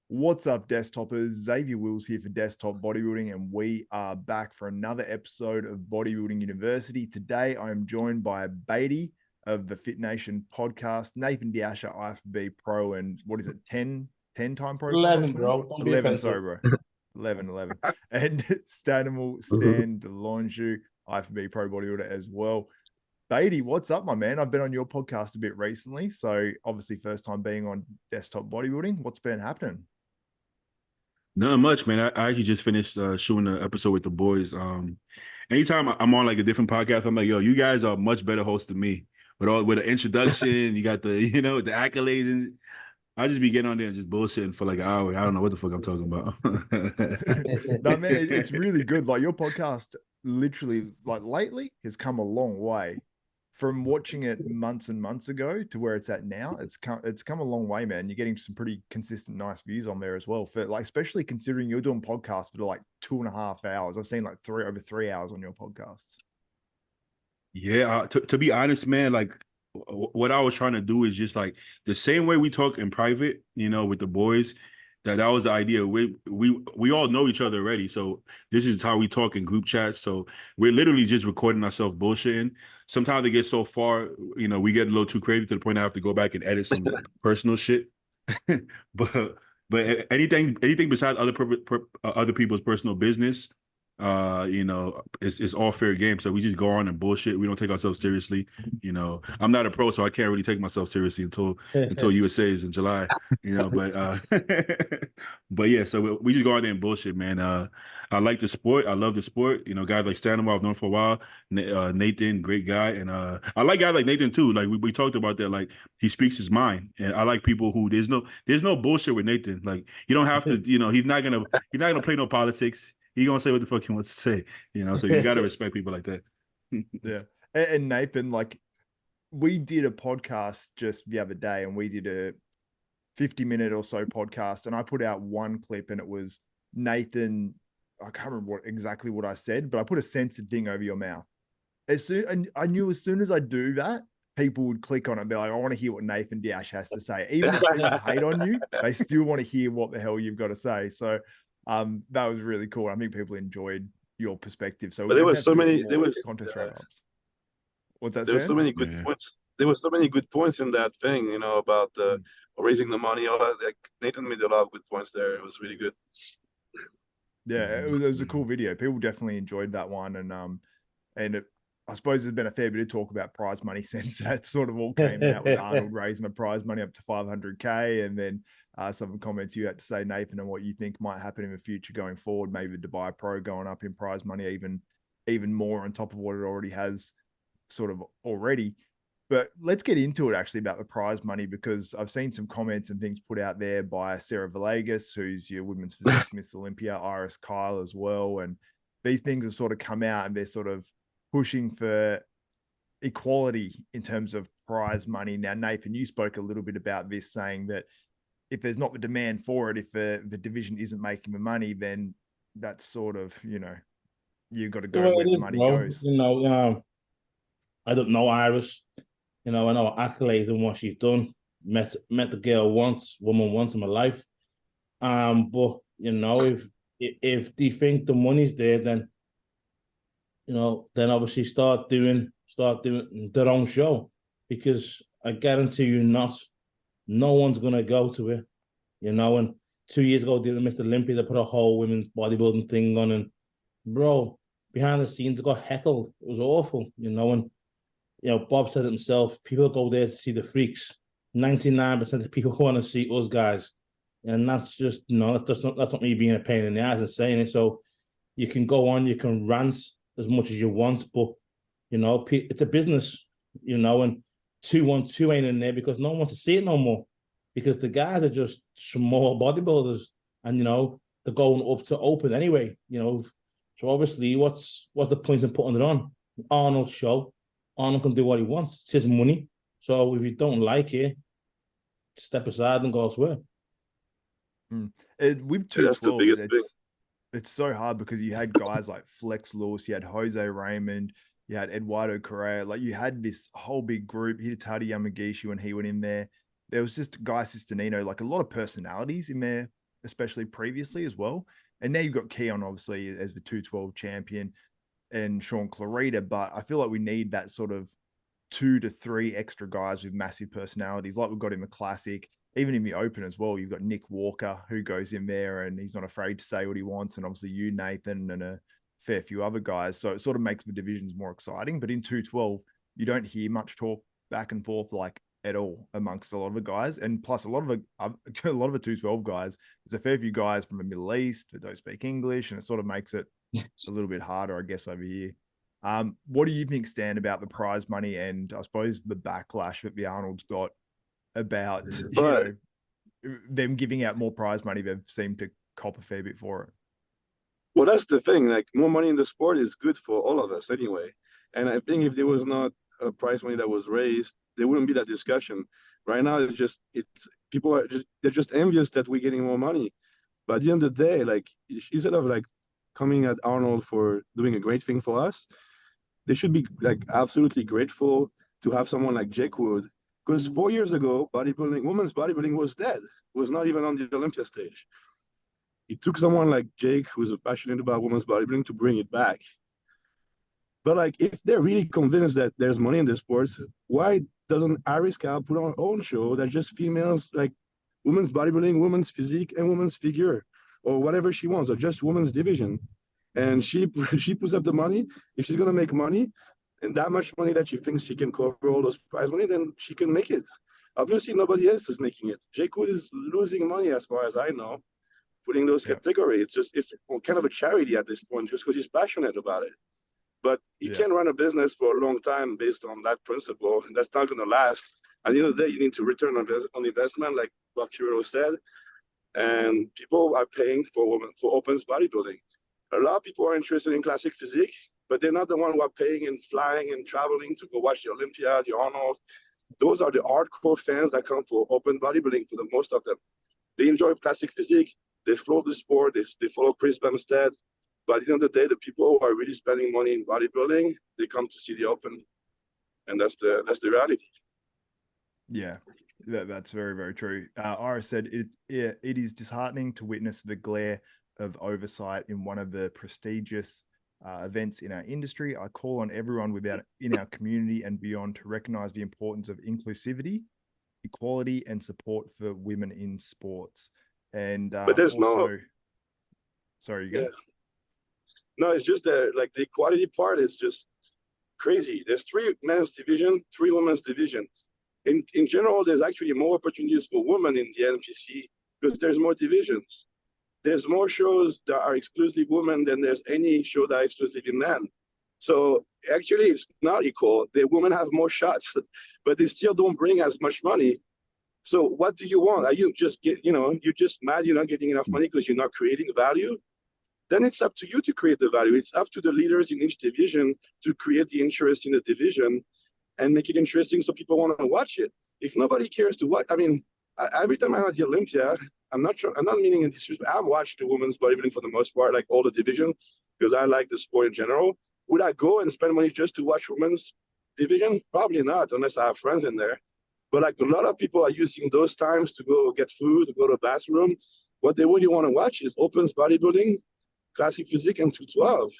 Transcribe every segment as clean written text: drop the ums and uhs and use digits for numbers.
What's up, Desktopers? Xavier Wills here for Desktop Bodybuilding, and we are back for another episode of Bodybuilding University. Today, I am joined by Baidi of the Fit Nation podcast, Nathan De Asha, IFBB Pro, and what is it, 10-time pro? 11, bro. Don't be 11, offensive. sorry, bro. 11. And Stanimal Xavier, IFBB Pro bodybuilder as well. Baidi, what's up, my man? I've been on your podcast a bit recently, so obviously first time being on Desktop Bodybuilding. What's been happening? Not much, man. I actually just finished shooting an episode with the boys. Anytime I'm on like a different podcast, I'm like, yo, you guys are much better hosts than me. With the introduction, you got the, the accolades, and I just be getting on there and just bullshitting for like an hour. I don't know what the fuck I'm talking about. No, man, it's really good. Like your podcast, literally, like lately, has come a long way. From watching it months and months ago to where it's at now, it's come a long way, man. You're getting some pretty consistent, nice views on there as well. For like, especially considering you're doing podcasts for like 2.5 hours. I've seen like over 3 hours on your podcasts. Yeah, to be honest, man, like what I was trying to do is just like the same way we talk in private, with the boys. That was the idea. We all know each other already, so this is how we talk in group chats. So we're literally just recording ourselves bullshitting. Sometimes it gets so far, we get a little too crazy to the point I have to go back and edit some personal shit. but anything besides other people's personal business, it's all fair game. So we just go on and bullshit. We don't take ourselves seriously. I'm not a pro, so I can't really take myself seriously until USA is in July. But yeah, so we just go out there and bullshit, man. I like the sport. I love the sport. Guys like Stanimal I've known for a while. Nathan, great guy, and I like guys like Nathan too. Like we talked about that. Like he speaks his mind, and I like people who there's no bullshit with Nathan. Like you don't have to. He's not gonna play no politics. He gonna say what the fuck he wants to say, so you gotta respect people like that. Yeah. And Nathan, like we did a podcast just the other day, and we did a 50-minute or so podcast, and I put out one clip, and it was Nathan. I can't remember exactly what I said, but I put a censored thing over your mouth. And I knew as soon as I do that, people would click on it and be like, I want to hear what Nathan De Asha has to say. Even if people hate on you, they still want to hear what the hell you've got to say. So that was really cool. I think people enjoyed your perspective. So there was so many contest wrap-ups. What's that? There were so many good points. There were so many good points in that thing, about raising the money, all that. Like Nathan made a lot of good points there. It was really good. Yeah, it was a cool video. People definitely enjoyed that one, and I suppose there's been a fair bit of talk about prize money since that sort of all came out with Arnold raising the prize money up to 500K, and then some comments you had to say, Nathan, and what you think might happen in the future going forward. Maybe the Dubai Pro going up in prize money even more on top of what it already has, sort of already. But let's get into it actually about the prize money, because I've seen some comments and things put out there by Sarah Villegas, who's your women's physique Miss Olympia, Iris Kyle as well. And these things have sort of come out, and they're sort of pushing for equality in terms of prize money. Now, Nathan, you spoke a little bit about this, saying that if there's not the demand for it, if the division isn't making the money, then that's sort of, you've got to go where the money goes. I don't know Iris. I know accolades and what she's done. Met the girl woman once in my life. But if they think the money's there, then then obviously start doing their own show, because I guarantee you no one's gonna go to it. And 2 years ago, did Mr. Olympia, they put a whole women's bodybuilding thing on, and bro, behind the scenes, it got heckled. It was awful, and Bob said it himself. People go there to see the freaks. 99% of people want to see us guys, and that's just that's not me being a pain in the ass and saying it. So you can go on, you can rant as much as you want, but it's a business, and 212 ain't in there because no one wants to see it no more, because the guys are just small bodybuilders, and they're going up to open anyway. So obviously, what's the point in putting it on? Arnold's show. Arnold can do what he wants. It's his money. So if you don't like it, step aside and go elsewhere. With 212, it's so hard, because you had guys like Flex Lewis, you had Jose Raymond, you had Eduardo Correa, like you had this whole big group. Hidetani Yamagishi when he went in there. there was just Guy Sistanino, like a lot of personalities in there, especially previously as well. And now you've got Keon, obviously, as the 212 champion, and Sean Clarita. But I feel like we need that sort of 2 to 3 extra guys with massive personalities, like we've got in the Classic, even in the Open as well. You've got Nick Walker, who goes in there and he's not afraid to say what he wants. And obviously you, Nathan, and a fair few other guys. So it sort of makes the divisions more exciting. But in 212, you don't hear much talk back and forth like at all amongst a lot of the guys. And plus a lot of the 212 guys, there's a fair few guys from the Middle East that don't speak English, and it sort of makes it a little bit harder, I guess, over here. What do you think, Stan, about the prize money and I suppose the backlash that the Arnold's got about them giving out more prize money? They've seemed to cop a fair bit for it. Well, that's the thing. Like, more money in the sport is good for all of us anyway. And I think if there was not a prize money that was raised, there wouldn't be that discussion. Right now, people are they're just envious that we're getting more money. But at the end of the day, like, instead of like coming at Arnold for doing a great thing for us, they should be like absolutely grateful to have someone like Jake Wood. Because 4 years ago, women's bodybuilding was dead. It was not even on the Olympia stage. It took someone like Jake, who's passionate about women's bodybuilding, to bring it back. But like, if they're really convinced that there's money in the sports, why doesn't Iris Cal put on her own show that's just females, like women's bodybuilding, women's physique, and women's figure, or whatever she wants, or just women's division? And she puts up the money. If she's gonna make money, and that much money that she thinks she can cover all those prize money, then she can make it. Obviously, nobody else is making it. Jake Wood is losing money, as far as I know, putting those categories. It's kind of a charity at this point, just because he's passionate about it. But you can't run a business for a long time based on that principle. That's not going to last. At the end of the day, you need to return on investment, like Bob Chirero said. And people are paying for opens bodybuilding. A lot of people are interested in classic physique, but they're not the one who are paying and flying and traveling to go watch the Olympia, the Arnold. Those are the hardcore fans that come for open bodybuilding for the most of them. They enjoy classic physique. They follow the sport. They follow Chris Bumstead. But at the end of the day, the people who are really spending money in bodybuilding, they come to see the open, and that's the reality. Yeah, that's very, very true. Ira said it is disheartening to witness the glare of oversight in one of the prestigious events in our industry. I call on everyone in our community and beyond to recognize the importance of inclusivity, equality, and support for women in sports. And but there's also, sorry, you go. Yeah. No, it's just that like the equality part is just crazy. There's 3 men's division, 3 women's division. In general, there's actually more opportunities for women in the NPC because there's more divisions. There's more shows that are exclusively women than there's any show that are exclusively men. So actually, it's not equal. The women have more shots, but they still don't bring as much money. So what do you want? Are you just you're just mad you're not getting enough money because you're not creating value? Then it's up to you to create the value. It's up to the leaders in each division to create the interest in the division and make it interesting so people want to watch it. If nobody cares to watch, I mean, every time I'm at the Olympia, I'm not meaning in disrespect. I'm watching the women's bodybuilding for the most part, like all the divisions, because I like the sport in general. Would I go and spend money just to watch women's division? Probably not, unless I have friends in there. But like a lot of people are using those times to go get food, to go to the bathroom. What they really want to watch is opens bodybuilding, classic physique, and 212.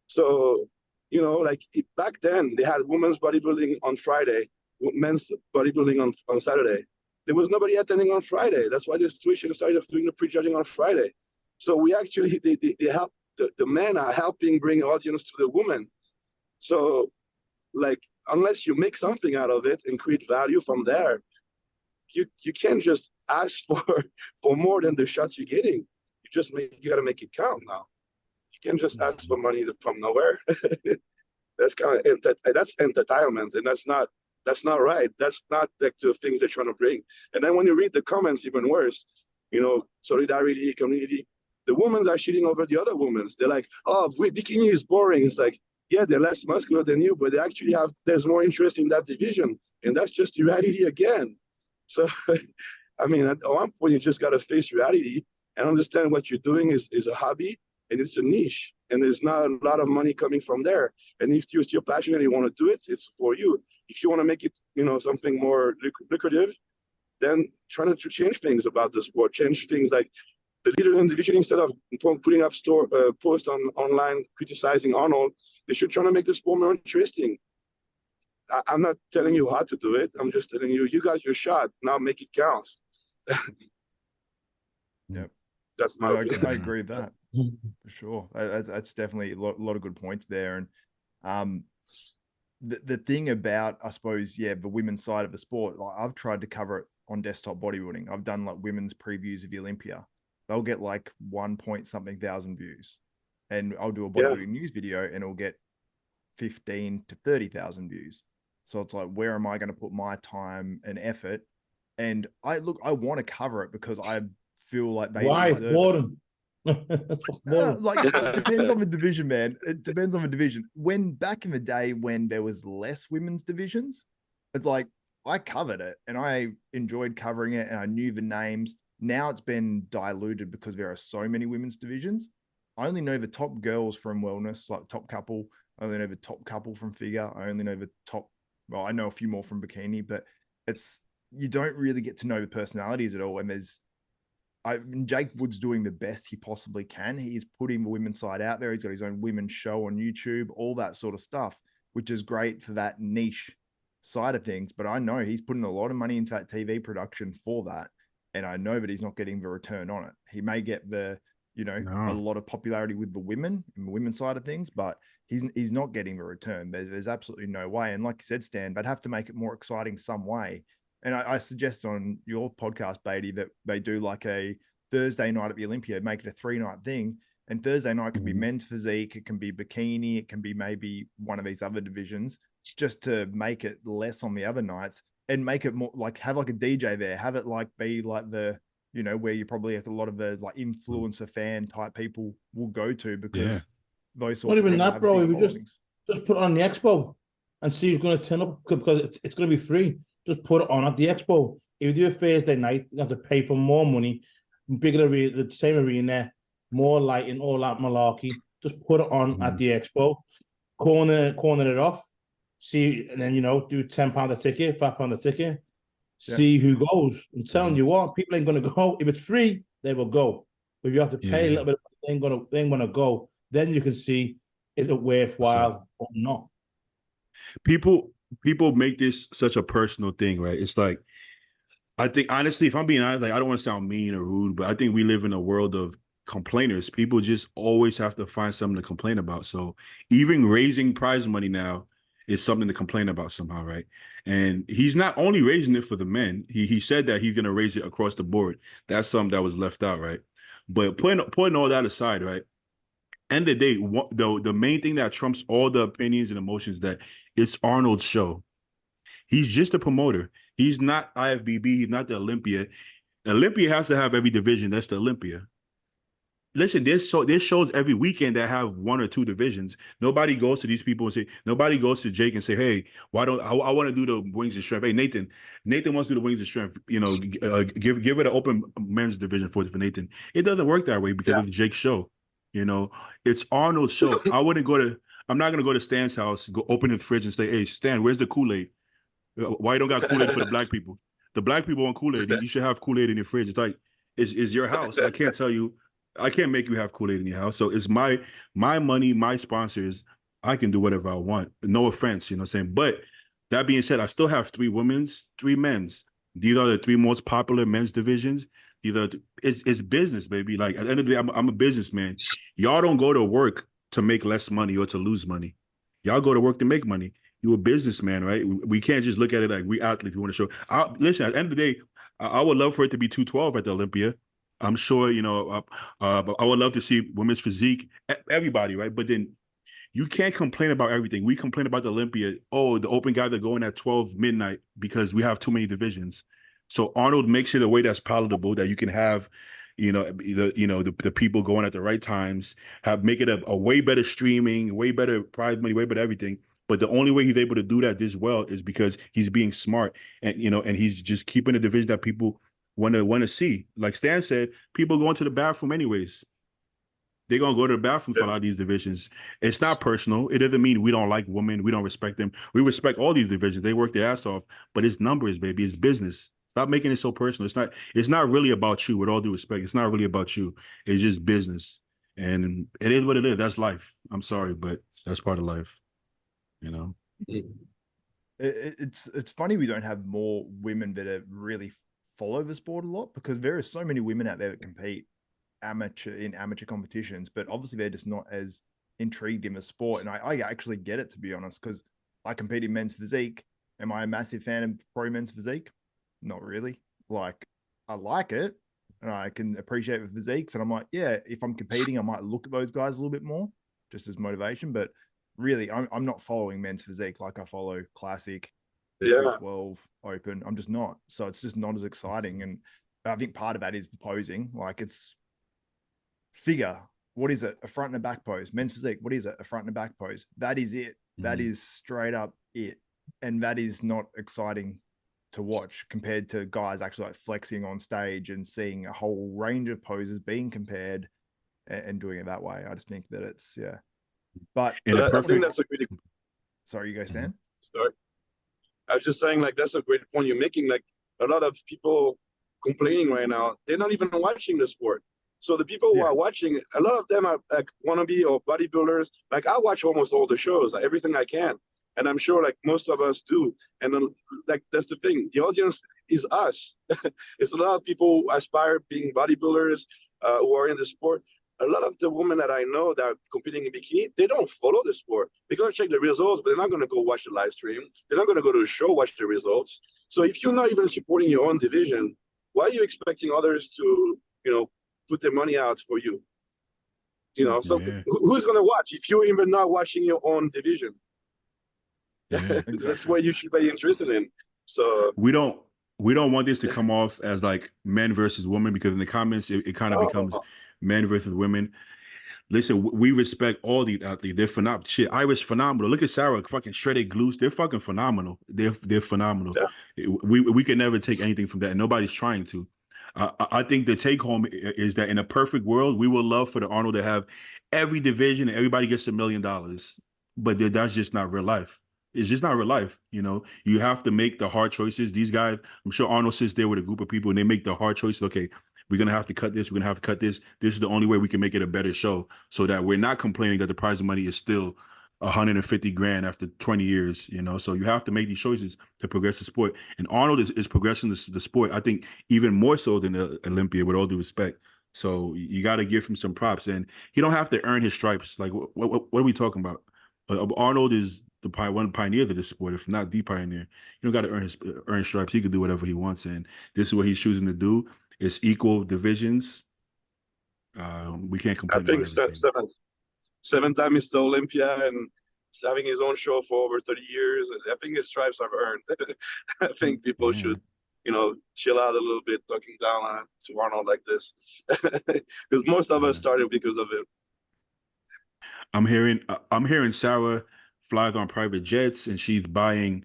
So, like back then they had women's bodybuilding on Friday, men's bodybuilding on Saturday. There was nobody attending on Friday. That's why the situation started doing the prejudging on Friday. So we actually, they help, the men are helping bring audience to the women. So like, unless you make something out of it and create value from there, you can't just ask for more than the shots you're getting. You got to make it count now. You can't just ask for money from nowhere. That's that's entitlement, and that's not right. That's not the things they're trying to bring. And then when you read the comments, even worse. Solidarity, community. The women's are shitting over the other women's. They're like, "Oh, bikini is boring." It's like, yeah, they're less muscular than you, but they actually there's more interest in that division, and that's just reality again. So, I mean, at one point you just got to face reality and understand what you're doing is a hobby and it's a niche, and there's not a lot of money coming from there. And if you're still passionate and you want to do it, it's for you. If you want to make it, something more lucrative, then trying to change things about the sport, change things like the leader in the division, instead of putting up posts online criticizing Arnold, they should try to make the sport more interesting. I'm not telling you how to do it. I'm just telling you, you guys, your shot. Now make it count. Yep. That's my opinion. I agree with that for sure. That's definitely a lot of good points there. And the thing about, I suppose, the women's side of the sport, like I've tried to cover it on Desktop Bodybuilding. I've done like women's previews of the Olympia. They'll get like 1 point something thousand views. And I'll do a bodybuilding news video and it'll get 15 to 30,000 views. So it's like, where am I going to put my time and effort? And I want to cover it because I feel like they deserve it. Like, it depends on the division, man. It depends on the division. When back in the day when there was less women's divisions, it's like I covered it and I enjoyed covering it and I knew the names. Now it's been diluted because there are so many women's divisions. I only know the top girls from wellness, like top couple. I only know the top couple from figure. I only know the top. Well, I know a few more from bikini, but you don't really get to know the personalities at all. And Jake Wood's doing the best he possibly can. He's putting the women's side out there. He's got his own women's show on YouTube, all that sort of stuff, which is great for that niche side of things. But I know he's putting a lot of money into that TV production for that. And I know that he's not getting the return on it. He may get a lot of popularity with the women and the women's side of things, but he's not getting the return. There's absolutely no way. And like you said, Stan, they'd have to make it more exciting some way. And I suggest on your podcast, Baidi, that they do like a Thursday night at the Olympia, make it a 3-night thing. And Thursday night can be men's physique, it can be bikini, it can be maybe one of these other divisions, just to make it less on the other nights and make it more like have like a DJ there, have it like be like the, where you probably have a lot of the like influencer fan type people will go to because those sorts not even of that, bro. If you followings. just put it on the expo and see who's going to turn up because it's going to be free. Just put it on at the expo. If you do a Thursday night, you have to pay for more money, bigger arena, the same arena, more lighting, all that malarkey. Just put it on at the expo, corner it off, see, and then do £10 a ticket, £5 a ticket, see who goes. I'm telling you what, people ain't gonna go. If it's free, they will go. But if you have to pay a little bit, they ain't gonna go. Then you can see is it worthwhile or not. People make this such a personal thing, right? It's like, I think honestly, if I'm being honest, like I don't want to sound mean or rude, but I think we live in a world of complainers. People just always have to find something to complain about. So even raising prize money now is something to complain about somehow, right? And he's not only raising it for the men. He said that he's going to raise it across the board. That's something that was left out, right? But putting all that aside, right? End of the day, the main thing that trumps all the opinions and emotions that it's Arnold's show. He's just a promoter. He's not IFBB. He's not the Olympia. Olympia has to have every division. That's the Olympia. Listen, there's shows every weekend that have 1 or 2 divisions. Nobody goes to these people and say, nobody goes to Jake and say, hey, why don't I want to do the wings and strength? Hey, Nathan wants to do the wings and strength. Give it an open men's division for Nathan. It doesn't work that way because it's Jake's show. It's Arnold's show. I'm not going to go to Stan's house, go open the fridge and say, hey, Stan, where's the Kool-Aid? Why you don't got Kool-Aid for the black people? The black people want Kool-Aid. You should have Kool-Aid in your fridge. It's like, it's your house. I can't tell you. I can't make you have Kool-Aid in your house. So it's my money, my sponsors. I can do whatever I want. No offense, you know what I'm saying? But that being said, I still have 3 women's, 3 men's. These are the 3 most popular men's divisions. It's business, baby. Like at the end of the day, I'm a businessman. Y'all don't go to work to make less money or to lose money. Y'all go to work to make money. You're a businessman, right? We can't just look at it like we athletes. We want to show. Listen, at the end of the day, I would love for it to be 212 at the Olympia. I'm sure, but I would love to see women's physique, everybody, right? But then you can't complain about everything. We complain about the Olympia. Oh, the open guys are going at 12 midnight because we have too many divisions. So Arnold makes it a way that's palatable that you can have, the people going at the right times, make it a way better streaming, way better prize money, way better everything. But the only way he's able to do that this well is because he's being smart and he's just keeping a division that people want to see. Like Stan said, people go into the bathroom anyways. They're going to go to the bathroom for a lot of these divisions. It's not personal. It doesn't mean we don't like women. We don't respect them. We respect all these divisions. They work their ass off, but it's numbers, baby. It's business. Stop making it so personal. It's not really about you, with all due respect. It's not really about you. It's just business. And it is what it is. That's life. I'm sorry, but that's part of life, you know? It's funny we don't have more women that are really follow the sport a lot, because there are so many women out there that compete in amateur competitions, but obviously they're just not as intrigued in the sport. And I actually get it, to be honest, because I compete in men's physique. Am I a massive fan of pro men's physique? Not really. Like, I like it and I can appreciate the physiques, and I'm like, yeah, if I'm competing, I might look at those guys a little bit more just as motivation. But really, I'm not following men's physique like I follow classic, 212, open. I'm just not. So it's just not as exciting. And I think part of that is the posing. Like, it's figure. What is it? A front and a back pose. Men's physique. What is it? A front and a back pose. That is it. That is straight up it. And that is not exciting to watch compared to guys actually like flexing on stage and seeing a whole range of poses being compared and doing it that way. I just think that it's, yeah. But I think that's a great. Sorry, you go, Stan. Sorry, I was just saying, like, that's a great point you're making. Like, a lot of people complaining right now, they're not even watching the sport. So the people who are watching, a lot of them are like wannabe or bodybuilders. Like, I watch almost all the shows, like, everything I can. And I'm sure like most of us do. And then, like, that's the thing. The audience is us. It's a lot of people who aspire being bodybuilders who are in the sport. A lot of the women that I know that are competing in bikini, they don't follow the sport. They're going to check the results, but they're not going to go watch the live stream. They're not going to go to the show, watch the results. So if you're not even supporting your own division, why are you expecting others to, put their money out for you? Who's going to watch if you're even not watching your own division? That's what you should be interested in. So we don't want this to come off as like men versus women, because in the comments it kind of becomes men versus women. Listen, we respect all these athletes. They're phenomenal. Shit, Irish phenomenal. Look at Sarah, fucking shredded glutes. They're fucking phenomenal. They're phenomenal. Yeah. We can never take anything from that, and nobody's trying to. I think the take home is that in a perfect world, we would love for the Arnold to have every division and everybody gets $1 million, but that's just not real life. It's just not real life. You have to make the hard choices. These guys, I'm sure Arnold sits there with a group of people and they make the hard choices. Okay, we're going to have to cut this. We're going to have to cut this. This is the only way we can make it a better show, so that we're not complaining that the prize of money is still $150,000 after 20 years, So you have to make these choices to progress the sport. And Arnold is progressing the sport, I think, even more so than the Olympia, with all due respect. So you got to give him some props. And he don't have to earn his stripes. Like, what are we talking about? Arnold is one pioneer of this sport, if not the pioneer. You don't got to earn stripes. He could do whatever he wants, and this is what he's choosing to do. It's equal divisions. We can't complain. I think seven time Mr. Olympia, and having his own show for over 30 years. I think his stripes are earned. I think people should, chill out a little bit, talking down to Arnold like this, because most of us started because of it. I'm hearing Sarah flies on private jets, and she's buying.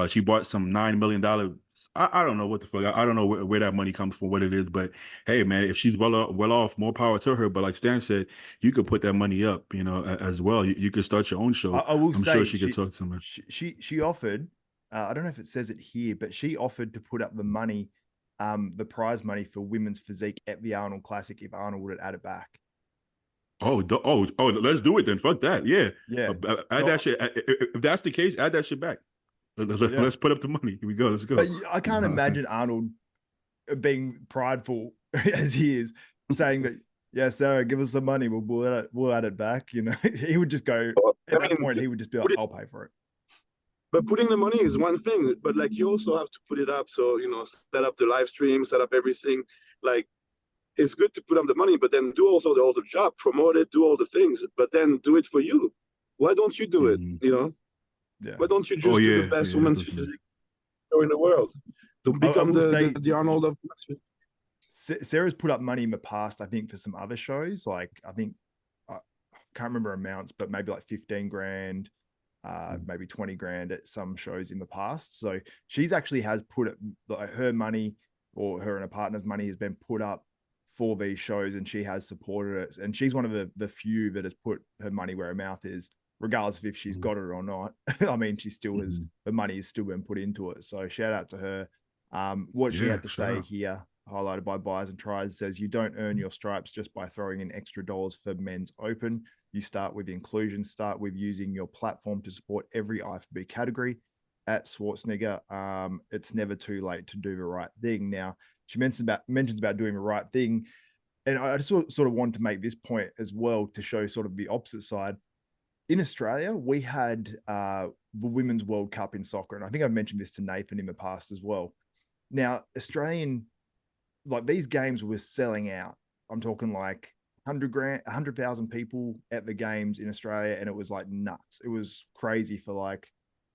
She bought some $9 million. I don't know what the fuck. I don't know where that money comes from, what it is. But hey, man, if she's well off, more power to her. But like Stan said, you could put that money up, as well. You could start your own show. I'm sure she could talk to someone. She offered. I don't know if it says it here, but she offered to put up the money, the prize money for women's physique at the Arnold Classic if Arnold would add it back. Oh! Let's do it then. Fuck that. Yeah. Add that shit. If that's the case, add that shit back. Let's put up the money. Here we go. Let's go. But I can't imagine Arnold being prideful as he is, saying that, yeah, Sarah, give us the money. We'll add it back. He would just go, at that point, he would just be like, I'll pay for it. But putting the money is one thing, but like, you also have to put it up. So, set up the live stream, set up everything. Like, it's good to put up the money, but then do also all the job, promote it, do all the things, but then do it for you. Why don't you do it? Yeah. Why don't you just do the best women's physique show in the world? To become the Arnold of Sarah's put up money in the past, I think, for some other shows. Like, I think, I can't remember amounts, but maybe like 15 grand, maybe 20 grand at some shows in the past. So she's actually has put it, like, her money, or her and her partner's money has been put up for these shows, and she has supported it. And she's one of the few that has put her money where her mouth is, regardless of if she's got it or not. I mean, she still has, the money has still been put into it. So shout out to her. What she Yeah, had to shout say out. here, highlighted by Buys and Tries, says, "You don't earn your stripes just by throwing in extra dollars for men's open. You start with inclusion, start with using your platform to support every IFB category. At Schwarzenegger, it's never too late to do the right thing." Now, she mentions about doing the right thing. And I just sort of wanted to make this point as well to show sort of the opposite side. In Australia, we had the Women's World Cup in soccer. And I think I've mentioned this to Nathan in the past as well. Now, Australian, like these games were selling out. I'm talking like 100,000 people at the games in Australia. And it was like nuts. It was crazy for like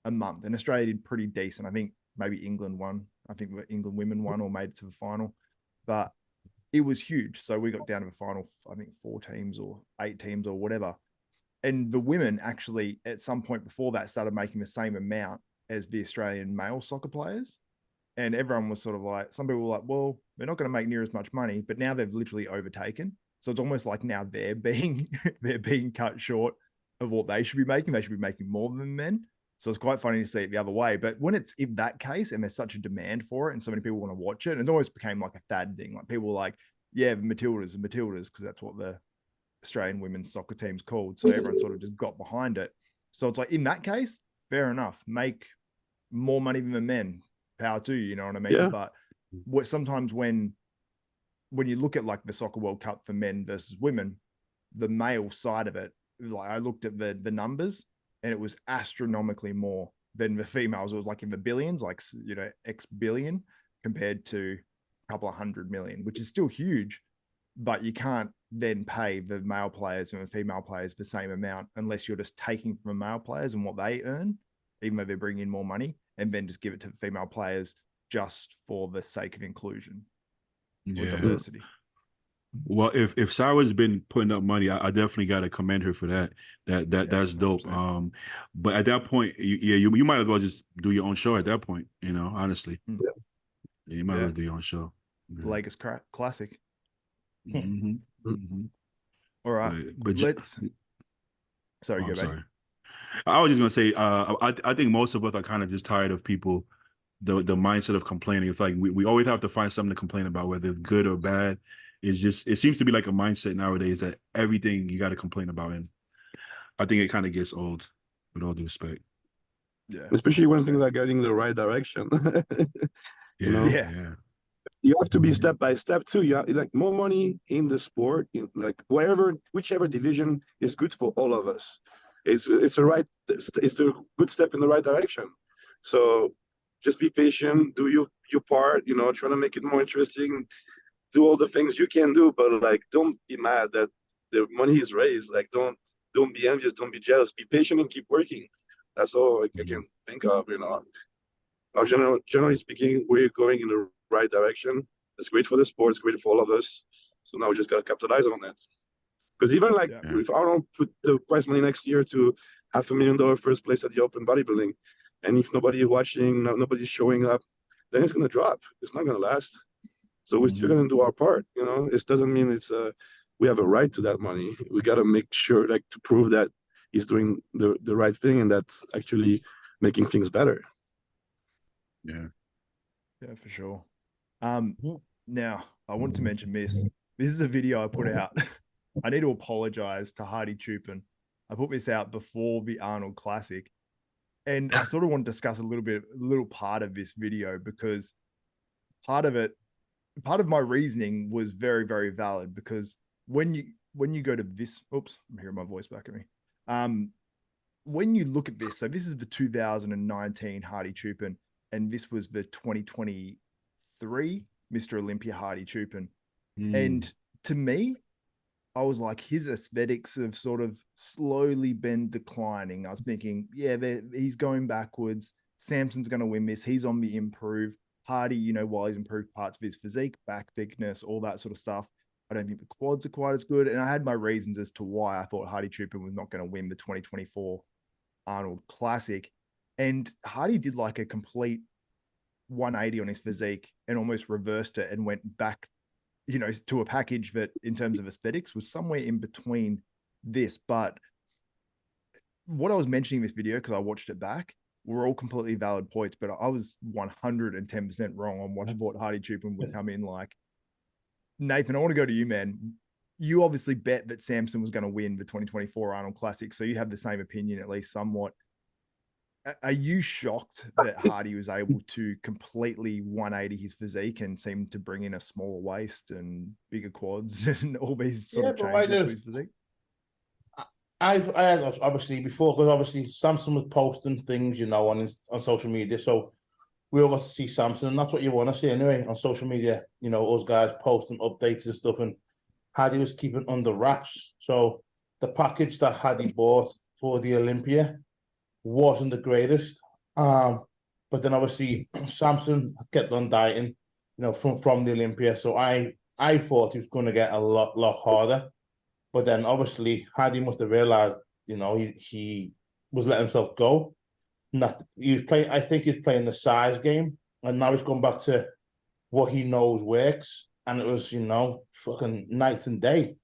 a month. And Australia did pretty decent. I think maybe England won. I think England women won or made it to the final. But it was huge. So we got down to the final, I think 4 teams or 8 teams or whatever. And the women actually, at some point before that, started making the same amount as the Australian male soccer players. And everyone was sort of like, some people were like, well, they're not going to make near as much money, but now they've literally overtaken. So it's almost like now they're being cut short of what they should be making. They should be making more than men. So it's quite funny to see it the other way. But when it's in that case and there's such a demand for it and so many people want to watch it, it almost became like a fad thing. Like people were like, yeah, the Matildas, because that's what the Australian women's soccer team's called. So everyone sort of just got behind it. So it's like, in that case, fair enough. Make more money than the men. Power to you, you know what I mean? Yeah. But sometimes when you look at like the Soccer World Cup for men versus women, the male side of it, like I looked at the numbers and it was astronomically more than the females. It was like in the billions, like, you know, X billion compared to a couple of 100 million, which is still huge, but you can't then pay the male players and the female players the same amount unless you're just taking from the male players and what they earn, even though they're bringing in more money, and then just give it to the female players just for the sake of inclusion or diversity. Well, if Sarah's been putting up money, I definitely got to commend her for that. That's dope. 100%. But at that point, you might as well just do your own show at that point. You know, honestly, you might as well do your own show. The Lakers Classic. Mm-hmm. Mm-hmm. All right, but let's. Sorry, I'm go back. sorry. I was just gonna say, I think most of us are kind of just tired of people, the mindset of complaining. It's like we always have to find something to complain about, whether it's good or bad. It seems to be like a mindset nowadays that everything you got to complain about, and I think it kind of gets old, with all due respect. Yeah, especially when things are getting the right direction. You know, you have to be step by step too. You have like more money in the sport, like whichever division is good for all of us. It's a good step in the right direction. So just be patient, do your part. You know, trying to make it more interesting. Do all the things you can do, but like don't be mad that the money is raised. Like don't be envious, don't be jealous. Be patient and keep working. That's all I can think of. You know, generally speaking, we're going in the right direction. It's great for the sport. It's great for all of us. So now we just got to capitalize on that. Because even like if Arnold put the prize money next year to $500,000 first place at the Open Bodybuilding, and if nobody's watching, nobody's showing up, then it's going to drop. It's not going to last. So we're still going to do our part. You know, it doesn't mean it's we have a right to that money. We got to make sure, like, to prove that he's doing the right thing and that's actually making things better. Yeah, for sure. Now I wanted to mention this. This is a video I put out. I need to apologize to Hadi Choopan. I put this out before the Arnold Classic, and I sort of want to discuss a little part of this video because part of my reasoning was very, very valid. Because when you go to this, oops, I'm hearing my voice back at me. When you look at this, so this is the 2019 Hadi Choopan, and this was the 2023 Mr. Olympia Hadi Choopan. And to me, I was like, his aesthetics have sort of slowly been declining. I was thinking, yeah, he's going backwards. Samson's going to win this. He's on the improve. Hadi, you know, while he's improved parts of his physique, back thickness, all that sort of stuff, I don't think the quads are quite as good. And I had my reasons as to why I thought Hadi Choopan was not going to win the 2024 Arnold Classic. And Hadi did like a complete 180 on his physique and almost reversed it and went back, you know, to a package that in terms of aesthetics was somewhere in between this. But what I was mentioning in this video, because I watched it back, were all completely valid points, but I was 110% wrong on what I thought Hadi Choopan would come in like. Nathan, I want to go to you, man. You obviously bet that Samson was going to win the 2024 Arnold Classic, so you have the same opinion, at least somewhat. Are you shocked that Hadi was able to completely 180 his physique and seem to bring in a smaller waist and bigger quads and all these sort of changes to his physique? I had obviously before, because obviously Samson was posting things, you know, on social media, so we all got to see Samson, and that's what you want to see anyway on social media. You know, us guys posting updates and stuff, and Hadi was keeping under wraps. So the package that Hadi bought for the Olympia wasn't the greatest. But then obviously Samson kept on dieting, you know, from the Olympia. So I thought he was going to get a lot harder. But then obviously Hadi must have realized, you know, he was letting himself go. I think he's playing the size game, and now he's gone back to what he knows works. And it was, you know, fucking night and day.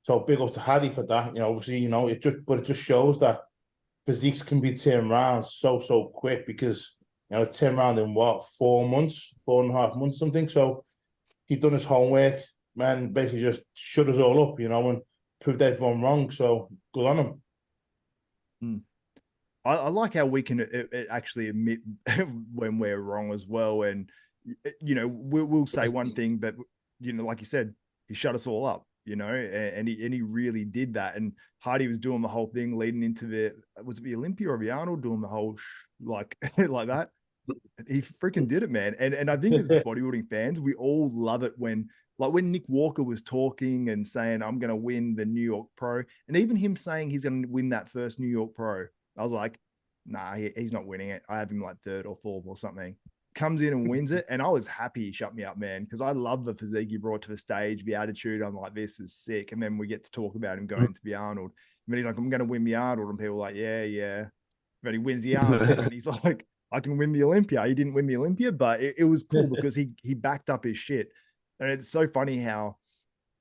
So big up to Hadi for that. You know, obviously, you know, it just shows that physiques can be turned around so quick, because, you know, it's turned around in what, 4 months, 4.5 months, something. So he done his homework, man, basically just shut us all up, you know, and proved everyone wrong. So good on him. I like how we can actually admit when we're wrong as well. And, you know, we'll say one thing, but, you know, like you said, he shut us all up, you know, and he really did that. And Hadi was doing the whole thing leading into was it the Olympia or the Arnold, doing the whole like that. He freaking did it, man. And I think as bodybuilding fans, we all love it when Nick Walker was talking and saying, I'm going to win the New York Pro. And even him saying he's going to win that first New York Pro, I was like, nah, he's not winning it. I have him like third or fourth or something. Comes in and wins it. And I was happy he shut me up, man, because I love the physique he brought to the stage, the attitude. I'm like, this is sick. And then we get to talk about him going to the Arnold. And then he's like, I'm going to win the Arnold. And people are like, yeah. But he wins the Arnold. And he's like, I can win the Olympia. He didn't win the Olympia, but it was cool because he backed up his shit. And it's so funny how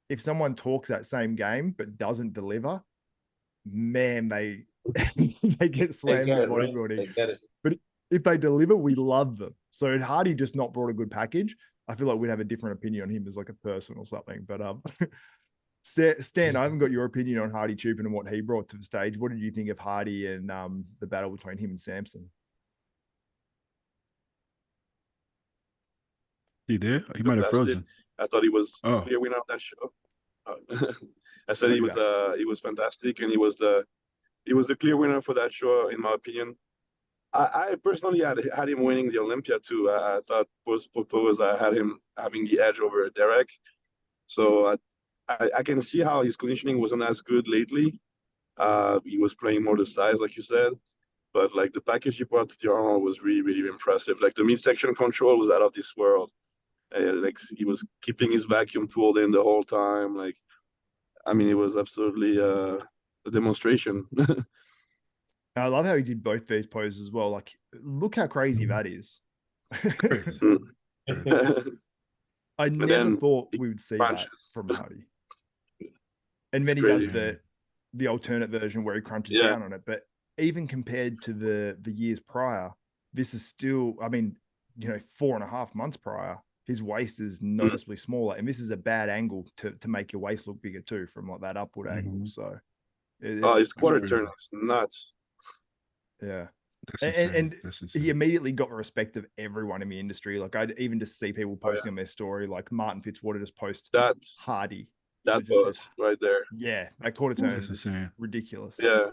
if someone talks that same game but doesn't deliver, man, they get slammed in bodybuilding. They get it. But if they deliver, we love them. So had Hadi just not brought a good package, I feel like we'd have a different opinion on him as like a person or something. But Stan, I haven't got your opinion on Hadi Choopan and what he brought to the stage. What did you think of Hadi and the battle between him and Samson? You there? He might have frozen. I thought he was clear winner of that show. I said he was fantastic, and he was the clear winner for that show, in my opinion. I personally had him winning the Olympia too. I thought post I had him having the edge over Derek. So I can see how his conditioning wasn't as good lately. He was playing more the size, like you said. But like the package he brought to the Arnold was really, really impressive. Like the midsection control was out of this world. Like he was keeping his vacuum pulled in the whole time. Like, I mean, it was absolutely a demonstration. I love how he did both these poses as well. Like, look how crazy that is. I never thought we would see that from Hadi. And then he does the alternate version where he crunches down on it. But even compared to the years prior, this is still, I mean, you know, 4.5 months prior, his waist is noticeably smaller. And this is a bad angle to make your waist look bigger too, from like that upward angle. So his quarter turn is nuts. Yeah. And he immediately got the respect of everyone in the industry. Like I'd even just see people posting on their story, like Martin Fitzwater just posted that Hadi. That was right there. Yeah, that quarter turn is ridiculous. Yeah.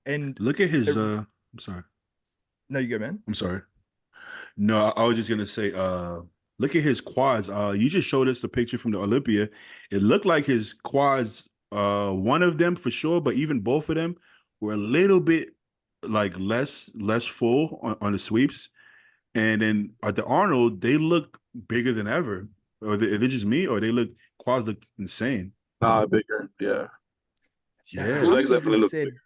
And look at his I'm sorry. No, you go, man. I'm sorry. No, I was just gonna say look at his quads. You just showed us the picture from the Olympia. It looked like his quads, one of them for sure, but even both of them were a little bit like less full on the sweeps. And then at the Arnold, they look bigger than ever. Or is it just me, or they quads look insane? Nah, bigger. Yeah. Yeah. His legs definitely look bigger.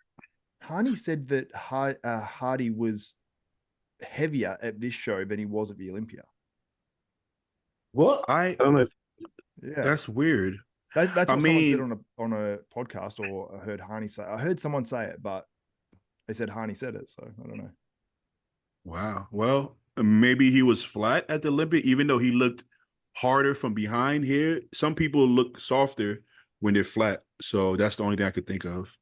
Hani said that Hadi was heavier at this show than he was at the Olympia. What? I don't know if that's weird. That's what someone said on a podcast, or I heard Hani say. I heard someone say it, but they said Hani said it, so I don't know. Wow. Well, maybe he was flat at the Olympia, even though he looked harder from behind here. Some people look softer when they're flat. So that's the only thing I could think of.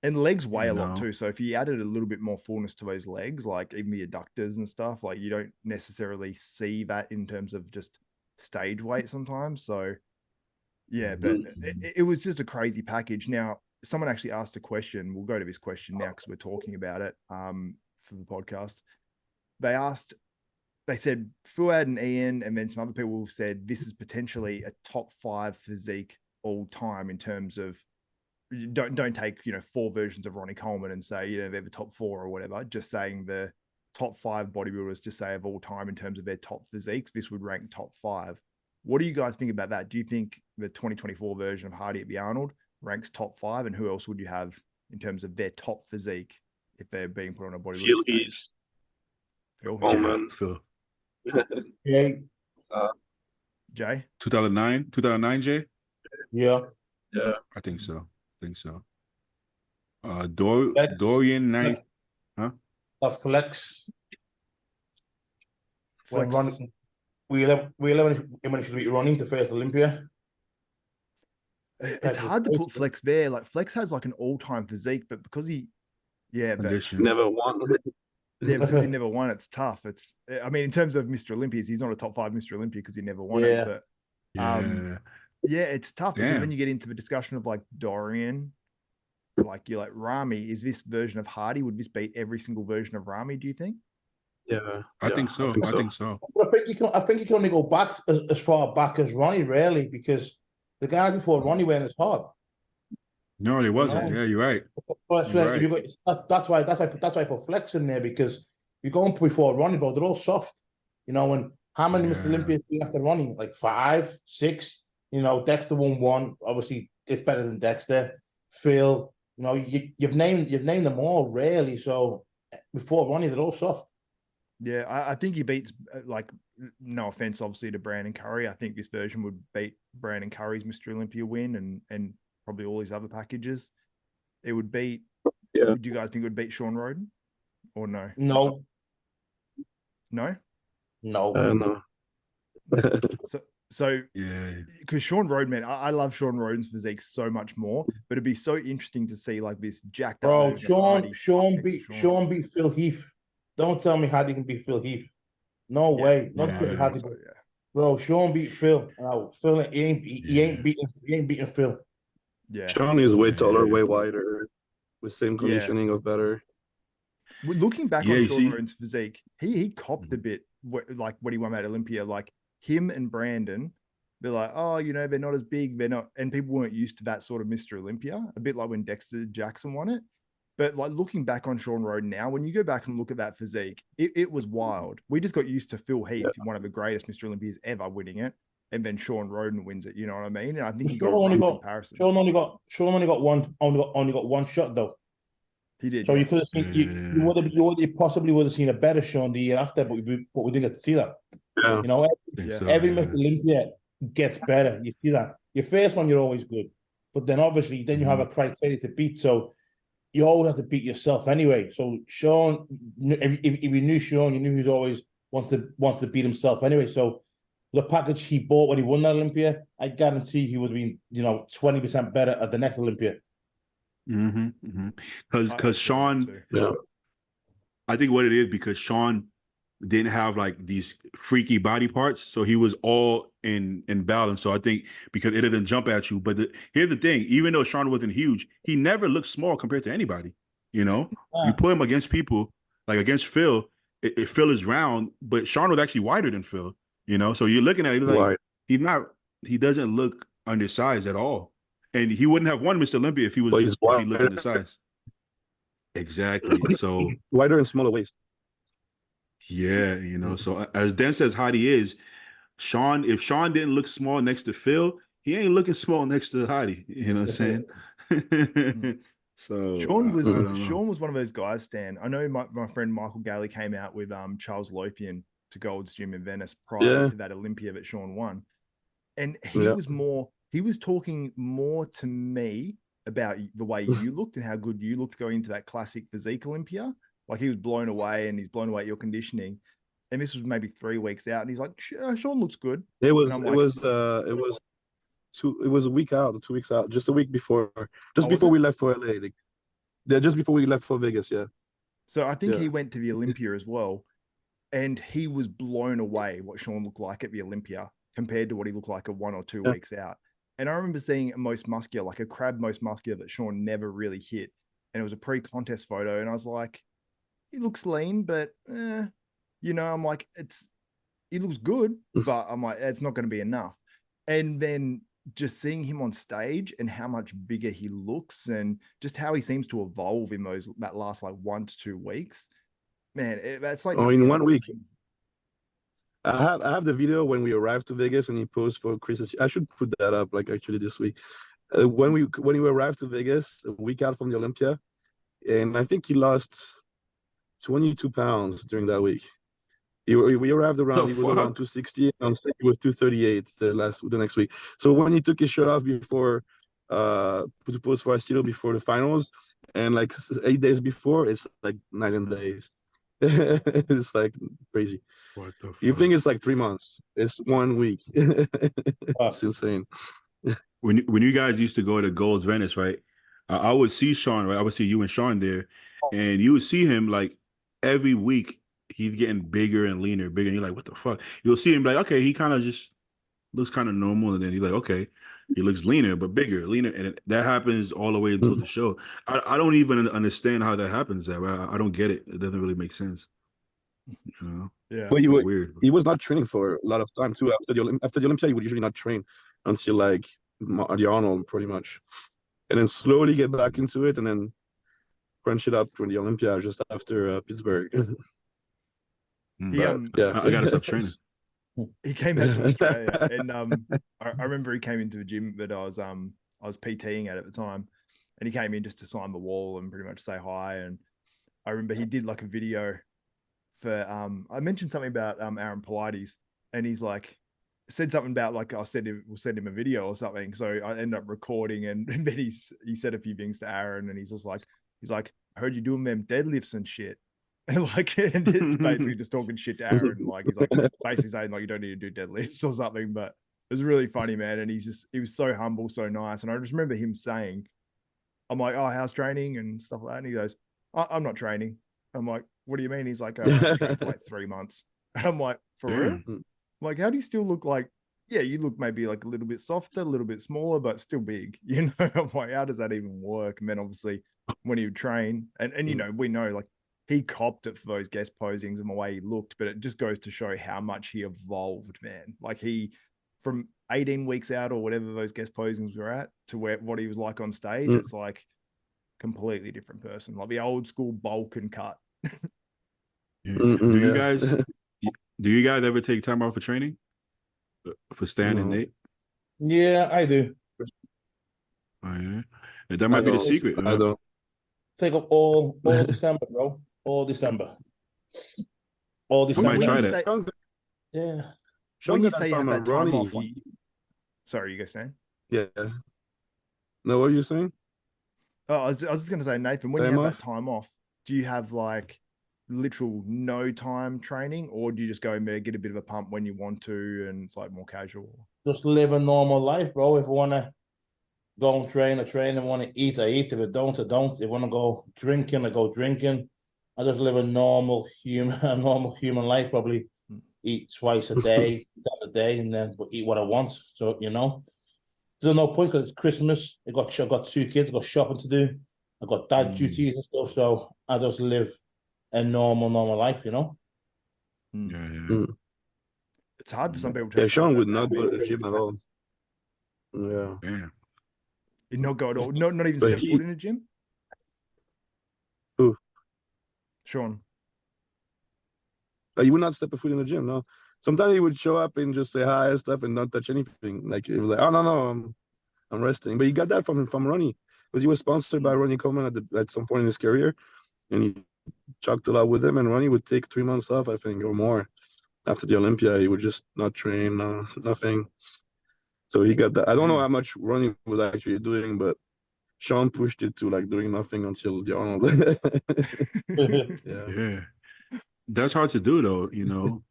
And legs weigh You a lot know? too. So if you added a little bit more fullness to those legs, like even the adductors and stuff, like you don't necessarily see that in terms of just stage weight sometimes. So yeah, but it was just a crazy package. Now, someone actually asked a question. We'll go to this question now because we're talking about it for the podcast. They said Fuad and Ian, and then some other people said this is potentially a top 5 physique all time in terms of don't take 4 versions of Ronnie Coleman and say they're the top 4 or whatever. Just saying the top 5 bodybuilders, just say of all time in terms of their top physiques, this would rank top 5. What do you guys think about that? Do you think the 2024 version of Hadi at the Arnold ranks top 5? And who else would you have in terms of their top physique if they're being put on a bodybuilding stage? Phil, Coleman. Phil. Yeah. Jay? 2009, Jay? Yeah. Yeah. I think so. Dorian 9. Huh? A flex. When Flex. we 11 should be running the first Olympia. It's hard to put Flex there. Like Flex has like an all-time physique, but because Condition. Never won. Yeah, because he never won. It's tough. I mean, in terms of Mr. Olympias, he's not a top 5 Mr. Olympia because he never won it. But yeah, it's tough because then you get into the discussion of like Dorian, like you're like Rami. Is this version of Hadi? Would this beat every single version of Rami? Do you think? Yeah, I think so. I think so. But I think you can only go back as far back as Ronnie, really, because the guy before Ronnie went as hard. No, it wasn't. Yeah, you're right. But that's why I put Flex in there, because you're going before Ronnie, but they're all soft. And how many Mr. Olympias do you have to Ronnie? Like 5, 6. Dexter won 1. Obviously, it's better than Dexter. Phil, you've named them all, really. So before Ronnie, they're all soft. Yeah, I think he beats, like, no offense, obviously, to Brandon Curry. I think this version would beat Brandon Curry's Mr. Olympia win and probably all his other packages. It would beat. Yeah. Would you guys think it would beat Sean Roden or no? No. No. No. So yeah, because Sean Roden, man, I love Sean Roden's physique so much more, but it'd be so interesting to see like this jacked up. Bro, Sean beat Phil Heath. Don't tell me Hadi can beat Phil Heath. No way. Not Hadi. So, yeah. Bro, Sean beat Phil. Phil he ain't beating Phil. Yeah. Sean is way taller, way wider, with same conditioning or better. Looking back on Sean Roden's physique, he copped a bit like when he won that Olympia, like him and Brandon, they're like, oh, they're not as big, they're not, and people weren't used to that sort of Mr. Olympia, a bit like when Dexter Jackson won it. But like looking back on Sean Roden now, when you go back and look at that physique, it was wild. We just got used to Phil Heath, one of the greatest Mr. Olympias ever, winning it, and then Sean Roden wins it. You know what I mean? And I think he got a comparison. Sean only got one shot though. He did. So you could have seen you possibly would have seen a better Sean the year after, but we didn't get to see that. Yeah. Every Mr. Olympia gets better. You see that. Your first one, you're always good, but then obviously you have a criteria to beat. So you always have to beat yourself anyway. So Sean, if you knew Sean, you knew he'd always wants to beat himself anyway. So the package he bought when he won that Olympia, I guarantee he would have been 20% better at the next Olympia. Because Sean, I think what it is, because Sean didn't have like these freaky body parts, so he was all in balance. So I think because it didn't jump at you. But here's the thing: even though Sean wasn't huge, he never looked small compared to anybody. You put him against people like against Phil. Phil is round, but Sean was actually wider than Phil. So you're looking at it like he doesn't look undersized at all, and he wouldn't have won Mr. Olympia if he looked undersized. Exactly. So wider and smaller waist. Yeah, so as dense as Hadi is, if Sean didn't look small next to Phil, he ain't looking small next to Hadi. You know what I'm saying? So Sean was one of those guys, Stan. I know my friend Michael Galley came out with Charles Lothian to Gold's Gym in Venice prior to that Olympia that Sean won. And he was talking more to me about the way you looked and how good you looked going into that classic physique Olympia Like he was blown away, and he's blown away at your conditioning. And this was maybe 3 weeks out, and he's like, Sean looks good. It was And I'm it like, was it was a week out, 2 weeks out, just a week before, just Oh, was before it? we left for LA. Yeah, just before we left for Vegas. Yeah. So I think Yeah. he went to the Olympia as well, and he was blown away what Sean looked like at the Olympia compared to what he looked like at 1 or 2 Yeah. weeks out. And I remember seeing a most muscular, like a crab most muscular that Sean never really hit. And it was a pre-contest photo. And I was like, he looks lean, but you know, I'm like, he looks good, but I'm like, it's not going to be enough. And then just seeing him on stage and how much bigger he looks and just how he seems to evolve in that last like 1 to 2 weeks, man, that's like Oh, in nothing 1 I've week. seen. I have the video when we arrived to Vegas and he posed for Chris. I should put that up like actually this week. When we arrived to Vegas a week out from the Olympia, and I think he lost 22 pounds during that week. We arrived around, he was around 260, and on stage he was 238 the next week. So when he took his shirt off before to pose for Estilo before the finals, and like 8 days before, it's like night and days. It's like crazy. What the fuck? You think it's like 3 months? It's 1 week. It's insane. When you guys used to go to Gold's Venice, right? I would see Sean, right? I would see you and Sean there, and you would see him like every week. He's getting bigger and leaner, bigger. And you're like, what the fuck? You'll see him like, okay, he kind of just looks kind of normal, and then he's like, okay, he looks leaner but bigger, leaner, and that happens all the way until the show. I don't even understand how that happens. That right? I don't get it. It doesn't really make sense. You know? Yeah, But It's weird. he was not training for a lot of time too. After the Olympia, he would usually not train until like the Arnold, pretty much, and then slowly get back into it, and then crunch it up for the Olympia just after Pittsburgh. he Yeah, I gotta stop training. he came out to Australia, and I remember he came into the gym that I was PTing at the time, and he came in just to sign the wall and pretty much say hi. And I remember he did like a video for I mentioned something about Aaron Pilates, and he's like said something about like we'll send him a video or something. So I ended up recording, and then he said a few things to Aaron, and he's like, I heard you doing them deadlifts and shit. And like, and basically just talking shit to Aaron. Like, he's like basically saying like, you don't need to do deadlifts or something. But it was really funny, man. And he was so humble, so nice. And I just remember him saying, I'm like, oh, how's training and stuff like that. And he goes, I'm not training. I'm like, what do you mean? He's like, I haven't trained for like 3 months. And I'm like, for real? I'm like, how do you still look like, yeah, you look maybe like a little bit softer, a little bit smaller, but still big, you know? I'm like, how does that even work? And then obviously when he would train, and you know, we know like he copped it for those guest posings and the way he looked, but it just goes to show how much he evolved, man. Like he, from 18 weeks out or whatever those guest posings were at to what he was like on stage, it's like completely different person, like the old school bulk and cut. Do you guys ever take time off for training for Stan and Nate? Yeah, I do. Oh, yeah. That might be the secret. I don't. Take up all December, bro. All December. All I December. might try that. Yeah. When you say you have that time off, sorry, you go saying? Yeah. No, what are you saying? Oh, I was just going to say, Nathan, when you have that time off, do you have like literal no time training, or do you just go in there, get a bit of a pump when you want to, and it's like more casual? Just live a normal life, bro. If I want to go and train, I train. If I want to eat, I eat. If I don't, I don't. If I want to go drinking, I go drinking. I just live a normal human life. Probably eat twice a day, and then eat what I want. So you know, there's no point because it's Christmas. I got 2 kids. I got shopping to do. I got dad duties and stuff. So I just live a normal life. You know. Yeah. It's hard for some people to. Yeah, Sean would not go to the gym at all. Yeah. He'd not go at all. Not even step foot in a gym. Who? Sean. He would not step a foot in the gym. No. Sometimes he would show up and just say hi and stuff and not touch anything. Like it was like, oh no, I'm resting. But he got that from Ronnie, because he was sponsored by Ronnie Coleman at some point in his career, and he chucked a lot with him. And Ronnie would take 3 months off, I think, or more. After the Olympia, he would just not train, nothing. So he got that. I don't know how much Ronnie was actually doing, but Sean pushed it to like doing nothing until the Arnold. Yeah. That's hard to do though, you know.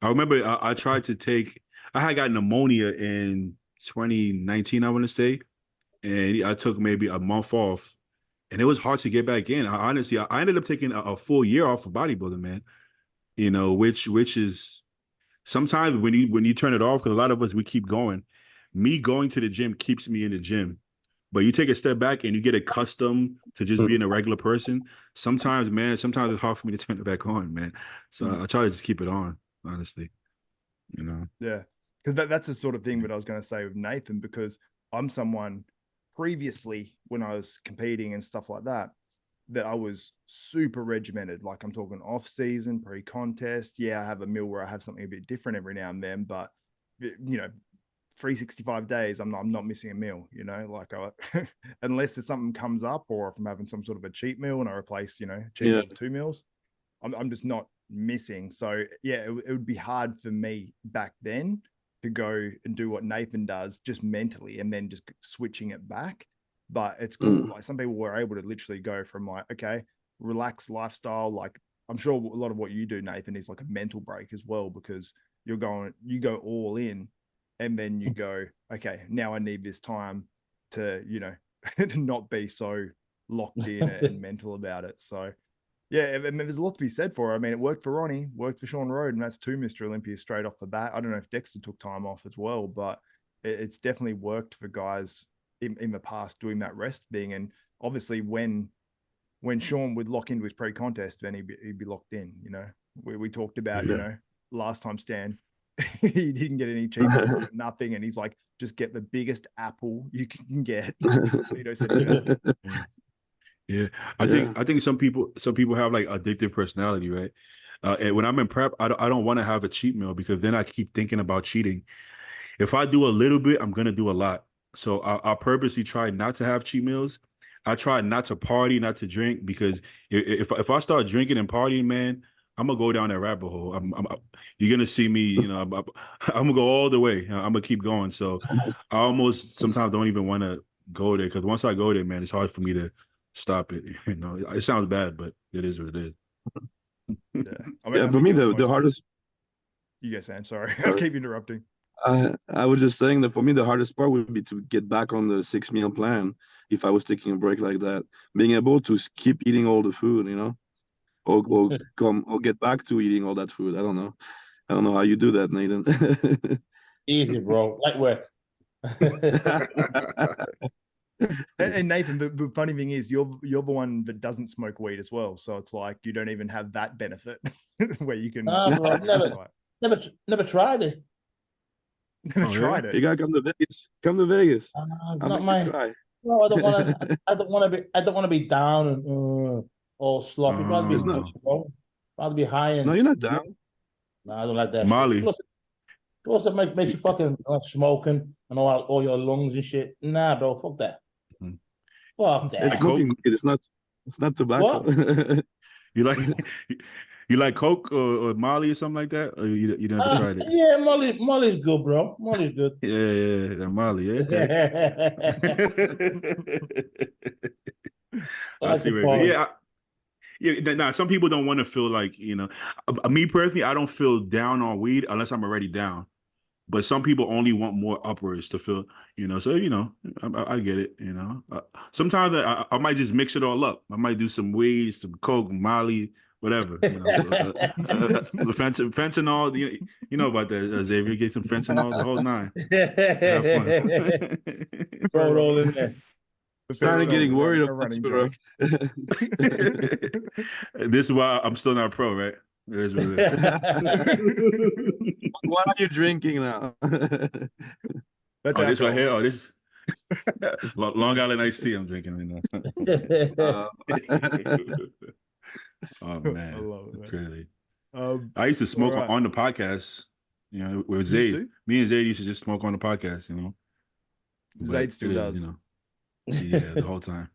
I remember I tried to take. I had got pneumonia in 2019, I want to say, and I took maybe a month off, and it was hard to get back in. I ended up taking a full year off of bodybuilding, man. You know, which is sometimes when you turn it off, because a lot of us we keep going. Me going to the gym keeps me in the gym, but you take a step back and you get accustomed to just being a regular person. Sometimes, man, sometimes it's hard for me to turn it back on, man. So I try to just keep it on, honestly. You know. Yeah, because that's the sort of thing that I was going to say with Nathan, because I'm someone previously when I was competing and stuff like that, that I was super regimented. Like I'm talking off season, pre-contest. Yeah, I have a meal where I have something a bit different every now and then, but you know, 365 days, I'm not missing a meal, you know, like unless there's something comes up, or if I'm having some sort of a cheat meal and I replace, you know, cheat meal with 2 meals, I'm just not missing. So yeah, it would be hard for me back then to go and do what Nathan does just mentally and then just switching it back. But it's cool. Like some people were able to literally go from like, okay, relaxed lifestyle. Like I'm sure a lot of what you do, Nathan, is like a mental break as well, because you go all in, and then you go, okay, now I need this time to, you know, to not be so locked in and mental about it. So yeah, there's a lot to be said for it. I mean, it worked for Ronnie, worked for Sean Road, and that's 2 Mr. Olympia straight off the bat. I don't know if Dexter took time off as well, but it's definitely worked for guys in the past doing that rest thing. And obviously when Sean would lock into his pre-contest, then he'd be locked in, you know. We talked about, you know, last time Stan, he didn't get any cheap, nothing, and he's like, just get the biggest apple you can get. You know, said, yeah. I think some people have like addictive personality, right? And when I'm in prep, I don't want to have a cheat meal, because then I keep thinking about cheating. If I do a little bit, I'm gonna do a lot. So I purposely try not to have cheat meals. I try not to party, not to drink, because if I start drinking and partying, man, I'm gonna go down that rabbit hole. You're gonna see me, you know. I'm gonna go all the way. I'm gonna keep going. So I almost sometimes don't even want to go there, because once I go there, man, it's hard for me to stop it. You know, it sounds bad, but it is what it is. Yeah, I mean, for me, the hardest. You guys, Sam. Sorry, I keep interrupting. I was just saying that for me, the hardest part would be to get back on the 6-meal plan if I was taking a break like that. Being able to keep eating all the food, you know, or get back to eating all that food. I don't know how you do that, Nathan. Easy, bro. Light work. And Nathan, the funny thing is, you're the one that doesn't smoke weed as well, so it's like you don't even have that benefit where you can. Bro, never tried it. Never tried it. You gotta come to Vegas. Come to Vegas. Not my. No, I don't want to. I don't want to be down and all sloppy. Rather be high and. No, you're not down. No, I don't like that. Molly. Plus, it makes you fucking smoking and all your lungs and shit. Nah, bro, fuck that. Fuck that. It's smoking. It's not tobacco. You like Coke or Molly or something like that? Or you never tried it? Yeah, Molly's good, bro. Molly's good. Yeah, Molly. Yeah, I see where. Yeah. Some people don't want to feel like, you know. Me personally, I don't feel down on weed unless I'm already down. But some people only want more uppers to feel, you know. So, you know, I get it, you know. Sometimes I might just mix it all up. I might do some weed, some Coke, Molly, whatever. You know, fentanyl. You know about that, Xavier. Get some fentanyl, the whole 9. Have fun. Roll in there. Started getting worried about running This is why I'm still not pro, right? It is what it is. What are you drinking now? That's this right here. This Long Island iced tea I'm drinking right now. Oh man, I love it, crazy. I used to smoke on the podcast. You know, with Zayd. Me and Zayd used to just smoke on the podcast. You know, Zayd still does. You know, yeah, the whole time.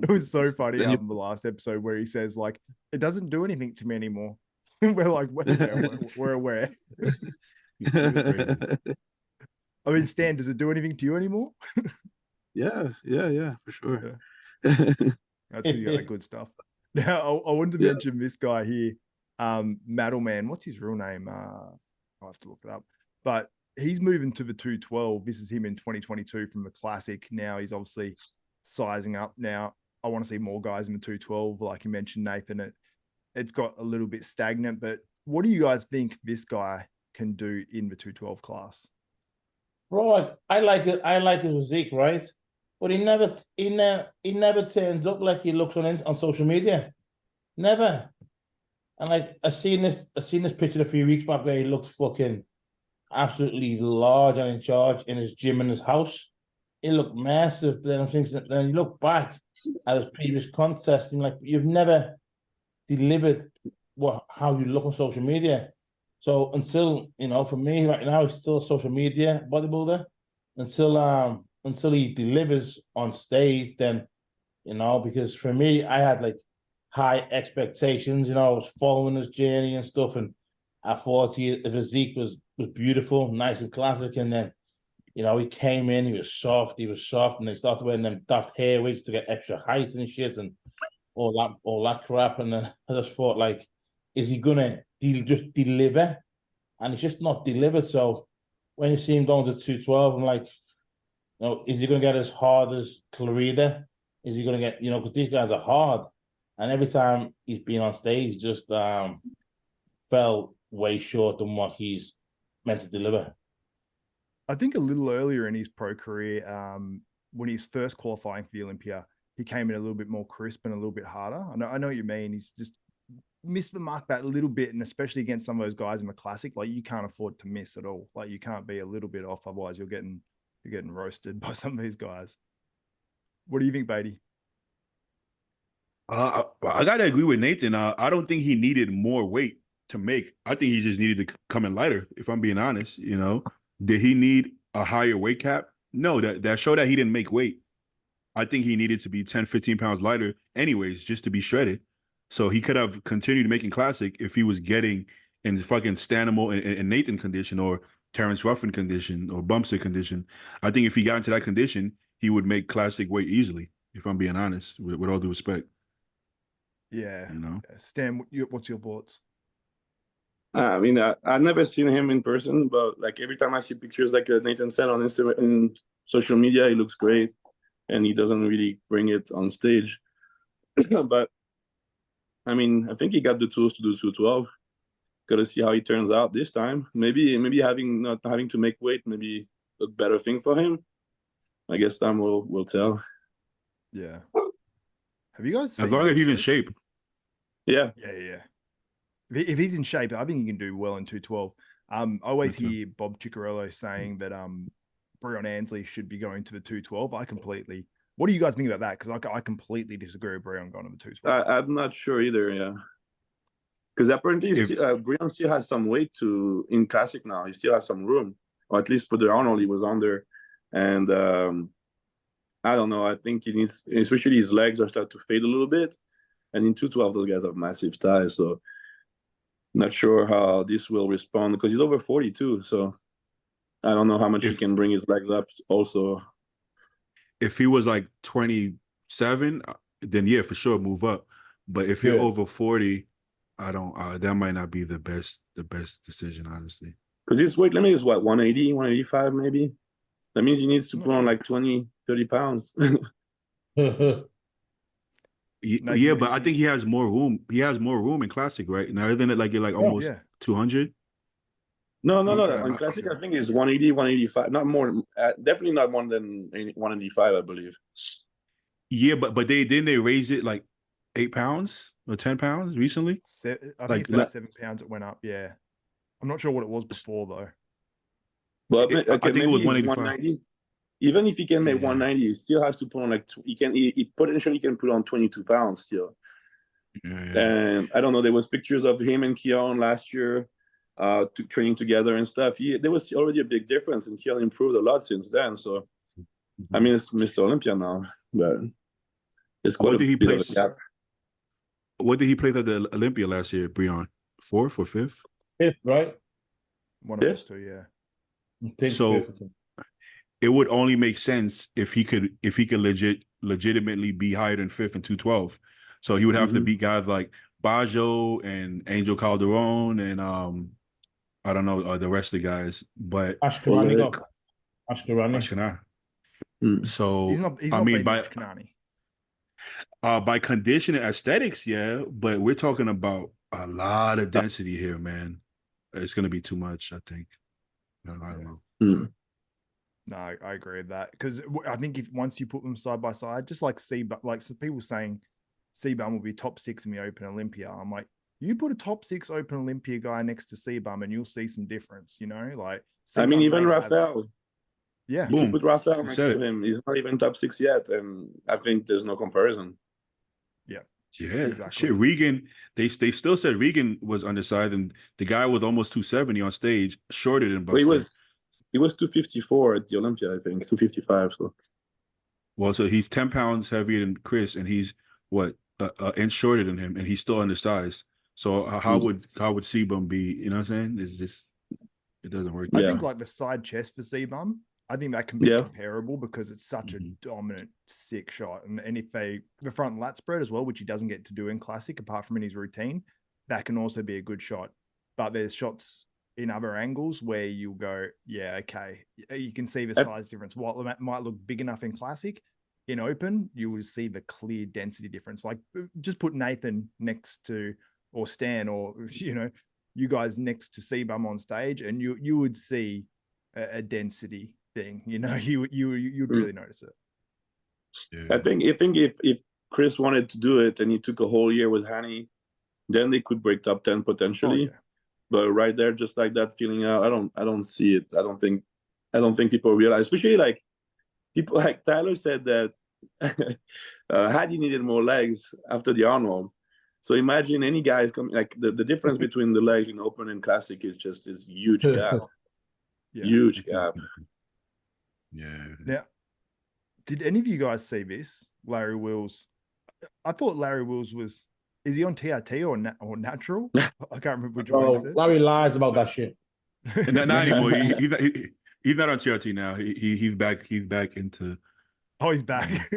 It was so funny in the last episode where he says, like, it doesn't do anything to me anymore. We're like, we're aware. I mean, Stan, does it do anything to you anymore? Yeah, for sure. That's because you got that good stuff. Now, I wanted to mention this guy here, Madelman. What's his real name? I'll have to look it up. But he's moving to the 212. This is him in 2022 from the Classic. Now he's obviously sizing up. Now I want to see more guys in the 212. Like you mentioned, Nathan, it's got a little bit stagnant. But what do you guys think this guy can do in the 212 class? Bro, I like it. I like his physique, right? But he never turns up like he looks on social media. Never. And like I seen this picture a few weeks back where he looked fucking absolutely large and in charge in his gym in his house. He looked massive. But then I'm thinking, then you look back at his previous contests and like you've never delivered how you look on social media. So until, for me right now, he's still a social media bodybuilder. Until he delivers on stage, then, because for me, I had like high expectations, I was following his journey and stuff. And I thought the physique was beautiful, nice and classic. And then, he came in, he was soft, and they started wearing them daft hair wigs to get extra height and shit and all that crap. And then I just thought, like, is he gonna just deliver? And he's just not delivered. So when you see him going to 212, I'm like, is he gonna get as hard as Clarida? Is he gonna get, because these guys are hard. And every time he's been on stage, he just fell way short than what he's meant to deliver. I think a little earlier in his pro career, when he's first qualifying for the Olympia, he came in a little bit more crisp and a little bit harder. I know what you mean. He's just missed the mark that little bit, and especially against some of those guys in the Classic, like you can't afford to miss at all. Like you can't be a little bit off, otherwise you're getting roasted by some of these guys. What do you think, Baidi? I gotta agree with Nathan. I don't think he needed more weight to make. I think he just needed to come in lighter. If I'm being honest, did he need a higher weight cap? No, that showed that he didn't make weight. I think he needed to be 10, 15 pounds lighter anyways, just to be shredded. So he could have continued making Classic if he was getting in fucking Stanimal and Nathan condition or Terrence Ruffin condition or Bumpster condition. I think if he got into that condition, he would make Classic weight easily, if I'm being honest, with all due respect. Yeah. Stan, what's your thoughts? I mean, I've never seen him in person, but like every time I see pictures, like Nathan said on Instagram and social media, he looks great, and he doesn't really bring it on stage. But I mean, I think he got the tools to do 212. Got to see how he turns out this time. Maybe not having to make weight, maybe a better thing for him. I guess time will tell. Yeah. Have you guys seen as long as he's in shape? Yeah. If he's in shape, I think he can do well in 212. I always hear Bob Ciccarello saying that Brion Ansley should be going to the 212. What do you guys think about that? Because I completely disagree with Brion going to the 212. I'm not sure either, yeah. Because apparently Brion still has some weight in Classic now. He still has some room, or at least for the Arnold he was under. And I don't know. I think he needs, especially his legs are starting to fade a little bit. And in 212, those guys have massive thighs. So not sure how this will respond because he's over 42. So I don't know how much he can bring his legs up also. If he was like 27, then yeah, for sure, move up. But if you're over 40, I don't. That might not be the best decision, honestly. Because his weight limit is what, 180, 185 maybe. That means he needs to put on like 20, 30 pounds. Yeah, but I think he has more room. He has more room in Classic, right? Now, isn't it like you're like almost 200? No. In Classic, I think it's 180, 185. Not more. Definitely not more than 185, I believe. Yeah, but didn't they raise it like 8 pounds or 10 pounds recently? I think it's 7 pounds it went up. Yeah, I'm not sure what it was before though. But I think it was 185. Even if he can make 190, he still has to put on like he potentially can put on 22 pounds still. And I don't know. There was pictures of him and Keon last year, training together and stuff. There was already a big difference, and Keon improved a lot since then. So, I mean, it's Mr. Olympia now, but it's quite a bit of a gap. What did he play at the Olympia last year, Brion? 4th or 5th? 5th, right? One of those two, yeah. So it would only make sense if he could legitimately be higher than fifth in 212. So he would have to beat guys like Bajo and Angel Calderon and I don't know the rest of the guys, but Ashkenani. Ashkenani. So he's not mean, by Ashkenani. By condition and aesthetics, yeah, but we're talking about a lot of density here, man. It's gonna be too much, I think. I don't know. No, I agree with that, because I think if once you put them side by side, just like like some people saying C-Bum will be top 6 in the Open Olympia. I'm like, you put a top 6 Open Olympia guy next to C-Bum and you'll see some difference, you know? Like, I mean, even Rafael. Yeah. If you put Rafael next to him, he's not even top 6 yet, and I think there's no comparison. Yeah, exactly. Shit, Regan, they still said Regan was undersized, and the guy was almost 270 on stage, shorter than Buster. Well, he was 254 at the Olympia, I think, 255. So, well, so he's 10 pounds heavier than Chris, and he's what an inch shorter than him, and he's still undersized. So how would C-Bum be? You know what I'm saying? It's just it doesn't work. I think like the side chest for C-Bum, I think that can be comparable because it's such a dominant, sick shot. And if the front lat spread as well, which he doesn't get to do in Classic, apart from in his routine, that can also be a good shot. But there's shots in other angles where you'll go, yeah, okay. You can see the size difference. While it might look big enough in Classic, in Open, you will see the clear density difference. Like just put Nathan next to, or Stan, or, you know, you guys next to C-Bum on stage, and you would see a density thing, you know, you'd really notice it. Yeah. I think if Chris wanted to do it and he took a whole year with Hani, then they could break top 10 potentially. But right there, just like that, feeling out, I don't see it. I don't think people realize, especially like people like Tyler said that Hadi needed more legs after the Arnold. So imagine any guys coming, like the difference between the legs in Open and Classic is just this huge gap. Huge gap. Now, did any of you guys see this? Larry Wills. I thought Larry Wills is he on TRT or natural? I can't remember which one he said. Larry lies about that shit. Not anymore. He's not on TRT now. He's back. He's back into. Oh, he's back.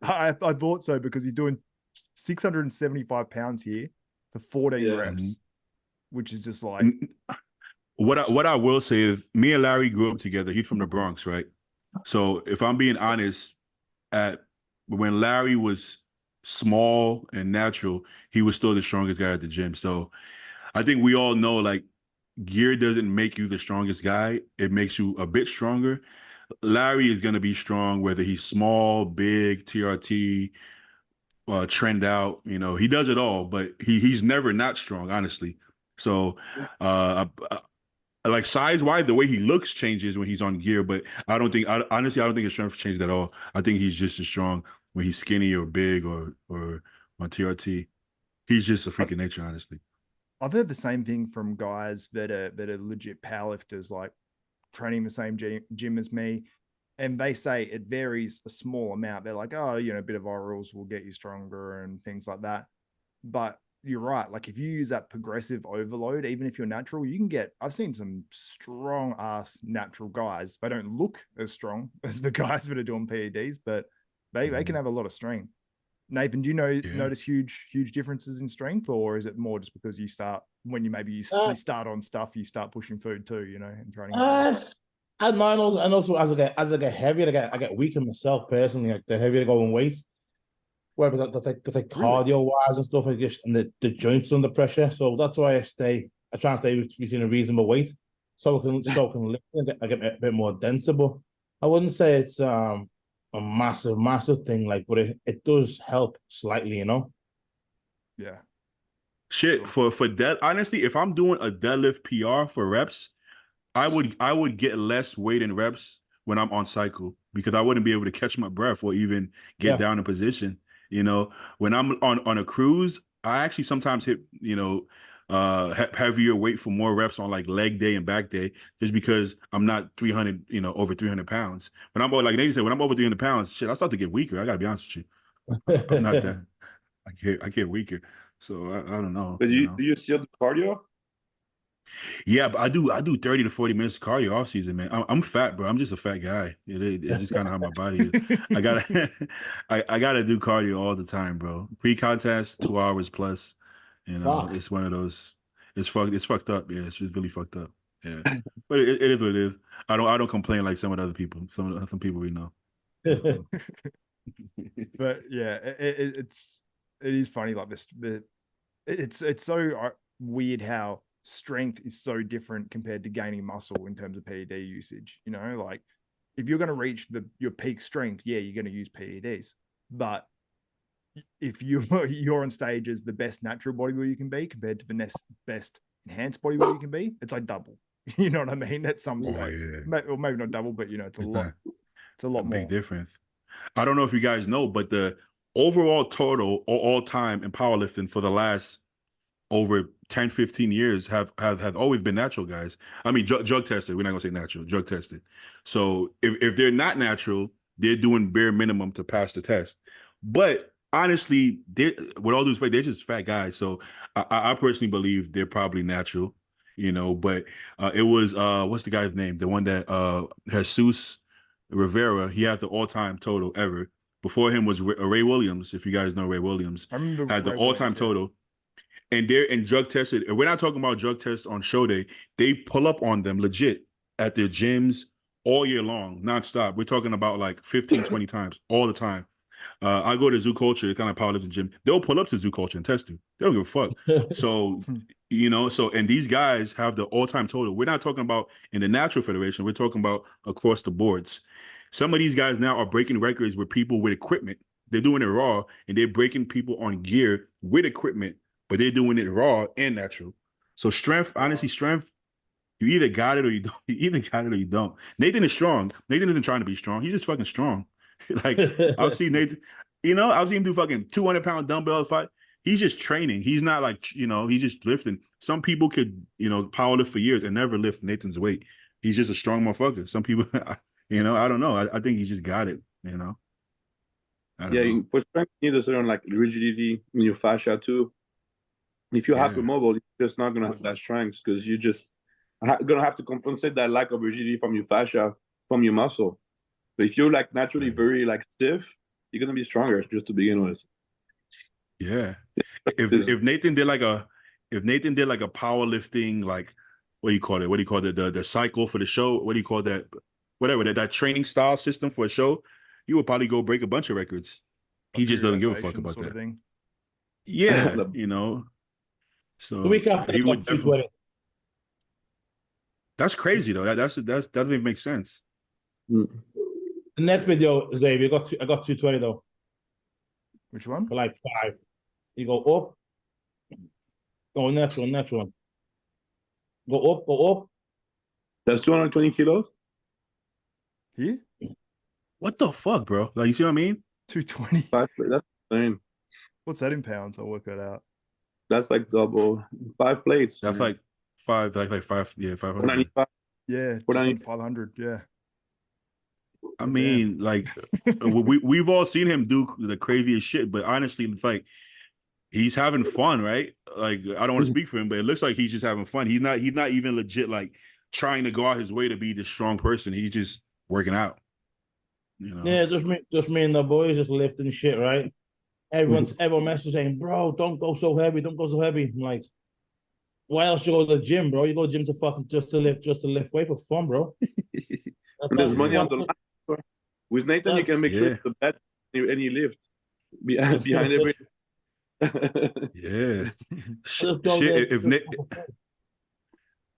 I thought so because he's doing 675 pounds here for 14 reps, which is just like. What I will say is, me and Larry grew up together. He's from the Bronx, right? So if I'm being honest, when Larry was small and natural, he was still the strongest guy at the gym. So I think we all know, like, gear doesn't make you the strongest guy. It makes you a bit stronger. Larry is going to be strong, whether he's small, big, TRT, trend out. You know, he does it all, but he's never not strong, honestly. So, like size-wise, the way he looks changes when he's on gear, but honestly, I don't think his strength changed at all. I think he's just as strong when he's skinny or big or on TRT. He's just a freak of nature, honestly. I've heard the same thing from guys that are legit powerlifters, like training the same gym as me, and they say it varies a small amount. They're like, oh, you know, a bit of orals will get you stronger and things like that. But you're right. Like if you use that progressive overload, even if you're natural, you can get, I've seen some strong ass natural guys. They don't look as strong as the guys that are doing PEDs, but they can have a lot of strength. Nathan, do you notice huge differences in strength, or is it more just because you start when you start on stuff, you start pushing food too, you know, and training? I know, and also as I get heavier, I get weaker myself personally. Like the heavier I go in weight, whether that's like cardio wise and stuff, like just and the joints under pressure. So that's why I try and stay within a reasonable weight, so I can lift and I get a bit more denser. But I wouldn't say it's a massive thing, like, but it does help slightly, you know. Yeah. Shit, for that, honestly, if I'm doing a deadlift PR for reps, I would get less weight in reps when I'm on cycle, because I wouldn't be able to catch my breath or even get down in position. You know, when I'm on a cruise, I actually sometimes hit, you know, heavier weight for more reps on like leg day and back day, just because I'm not 300, you know, over 300 pounds. When I'm like Nathan said, when I'm over 300 pounds, shit, I start to get weaker. I gotta be honest with you. I'm not that. I get weaker. So I don't know. But do you still do cardio? Yeah, but I do 30 to 40 minutes of cardio off season, man. I'm fat, bro. I'm just a fat guy. It's just kind of how my body is. I gotta I gotta do cardio all the time, bro. Pre-contest, 2 hours plus. You know, Fuck. it's one of those. It's fucked up. Yeah, it's just really fucked up. Yeah, but it is what it is. I don't complain like some of the other people. Some people we know. But yeah, it is funny like this. It's so weird how strength is so different compared to gaining muscle in terms of PED usage. You know, like if you're going to reach your peak strength, yeah, you're going to use PEDs. But if you're on stage as the best natural bodybuilder you can be compared to the best enhanced bodybuilder you can be, it's like double. You know what I mean? At some stage, or maybe not double, but you know, it's a lot. It's a lot more. Big difference. I don't know if you guys know, but the overall total all time in powerlifting for the last over 10, 15 years have always been natural guys. I mean, drug tested. We're not gonna say natural, drug tested. So if they're not natural, they're doing bare minimum to pass the test. But honestly, with all due respect, they're just fat guys. So I personally believe they're probably natural, you know. But it was what's the guy's name? The one that Jesus Rivera. He had the all-time total ever. Before him was Ray Williams. If you guys know Ray Williams, I remember had the Ray all-time Williams, yeah. total. And they're in drug tested. And we're not talking about drug tests on show day. They pull up on them legit at their gyms all year long, nonstop. We're talking about like 15, 20 times all the time. I go to Zoo Culture, it's kind of powerlifting gym. They'll pull up to Zoo Culture and test you. They don't give a fuck. So, you know, and these guys have the all-time total. We're not talking about in the natural federation. We're talking about across the boards. Some of these guys now are breaking records with people with equipment. They're doing it raw, and they're breaking people on gear with equipment, but they're doing it raw and natural. So strength, honestly, strength, you either got it or you don't. You either got it or you don't. Nathan is strong. Nathan isn't trying to be strong. He's just fucking strong. Like I've seen Nathan, you know, I've seen him do fucking 200-pound dumbbell fight. He's just training. He's not like, you know, he's just lifting. Some people could, you know, power lift for years and never lift Nathan's weight. He's just a strong motherfucker. Some people, you know, I don't know. I think he just got it, you know. Yeah, for strength, you need a certain like rigidity in your fascia too. If you're hypermobile, you're just not gonna have that strength because you just gonna have to compensate that lack of rigidity from your fascia, from your muscle. But if you're like naturally very like stiff, you're gonna be stronger just to begin with. Yeah. If Nathan did like a powerlifting, like what do you call it? What do you call it? The cycle for the show? What do you call that? Whatever that training style system for a show, you would probably go break a bunch of records. He just doesn't give a fuck about that. Yeah, you know. So the week after he would definitely. That's crazy though. That doesn't even make sense. The next video, Xavier, I got 220 though. Which one? For like 5. You go up. Go next one. Go up. That's 220 kilos? Here? What the fuck, bro? Like, you see what I mean? 220. That's insane. What's that in pounds? I'll work that out. That's like double 5 plates. That's like 5, like 5, yeah, 500. 195. Yeah, 500. Yeah. I mean, like we've all seen him do the craziest shit, but honestly, it's like he's having fun, right? Like I don't want to speak for him, but it looks like he's just having fun. He's not even legit like trying to go out his way to be this strong person. He's just working out. You know? Yeah, just me and the boys just lifting shit, right? Everyone messaging saying, "Bro, don't go so heavy. Don't go so heavy." I'm like, why else you go to the gym, bro? You go to the gym to fucking just to lift weight for fun, bro. There's money on the line. With Nathan, you can make sure the bet any lift behind every. Yeah. Shit.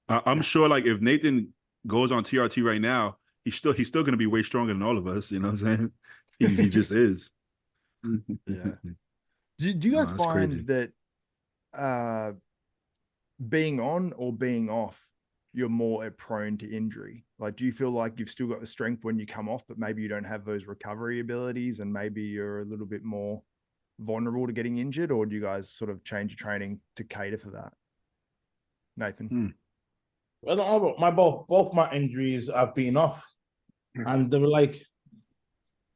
I'm sure, like, if Nathan goes on TRT right now, he's still going to be way stronger than all of us. You know what I'm saying? He just is. Yeah. Do you guys find that being on or being off, you're more prone to injury? Like, do you feel like you've still got the strength when you come off, but maybe you don't have those recovery abilities and maybe you're a little bit more vulnerable to getting injured? Or do you guys sort of change your training to cater for that? Nathan? Well, both my injuries I've been off, and they were like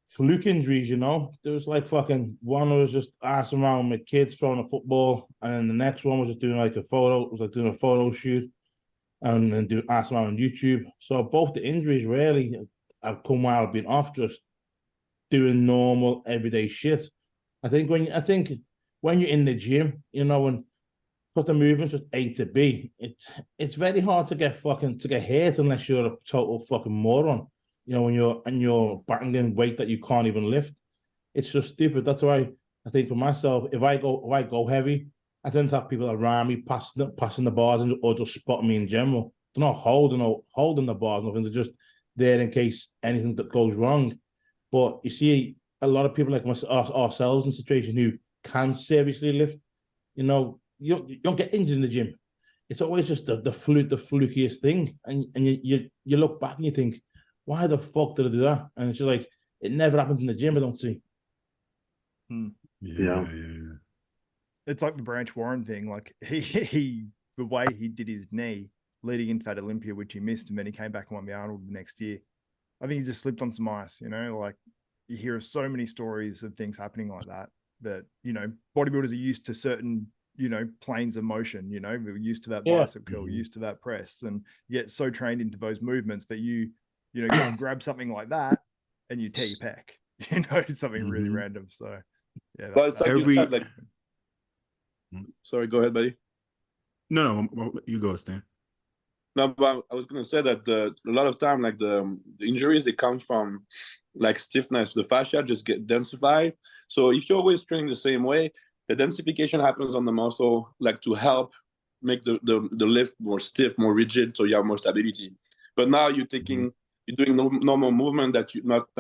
fluke injuries, you know. There was like fucking one was just assing around with kids throwing a football, and then the next one was just doing like a photo shoot. and do ask around on YouTube. So both the injuries really have come while I've been off just doing normal everyday shit. I think when you're in the gym, you know, and because the movement's just A to B, it's very hard to get hurt unless you're a total fucking moron. You know, when you're banging weight that you can't even lift. It's just stupid. That's why I think for myself, if I go heavy, I tend to have people around me passing the bars or just spotting me in general. They're not holding the bars, nothing. They're just there in case anything that goes wrong. But you see a lot of people like ourselves in a situation who can seriously lift. You know, you don't get injured in the gym. It's always just the flukiest thing. And you look back and you think, why the fuck did I do that? And it's just like, it never happens in the gym, I don't see. Yeah. It's like the Branch Warren thing. Like he the way he did his knee leading into that Olympia, which he missed, and then he came back and won the Arnold the next year. I think he just slipped on some ice, you know, like you hear so many stories of things happening like that, you know, bodybuilders are used to certain, you know, planes of motion, you know, we're used to that bicep curl, used to that press, and you get so trained into those movements that you know, go and grab something like that and you tear your pec, you know, something really random. So yeah. But it's like you said, like, sorry, go ahead, buddy. No, you go, Stan. No, but I was gonna say that a lot of time, like the injuries, they come from like stiffness. The fascia just get densified. So if you're always training the same way, the densification happens on the muscle, like to help make the lift more stiff, more rigid, so you have more stability. But now you're doing normal movement that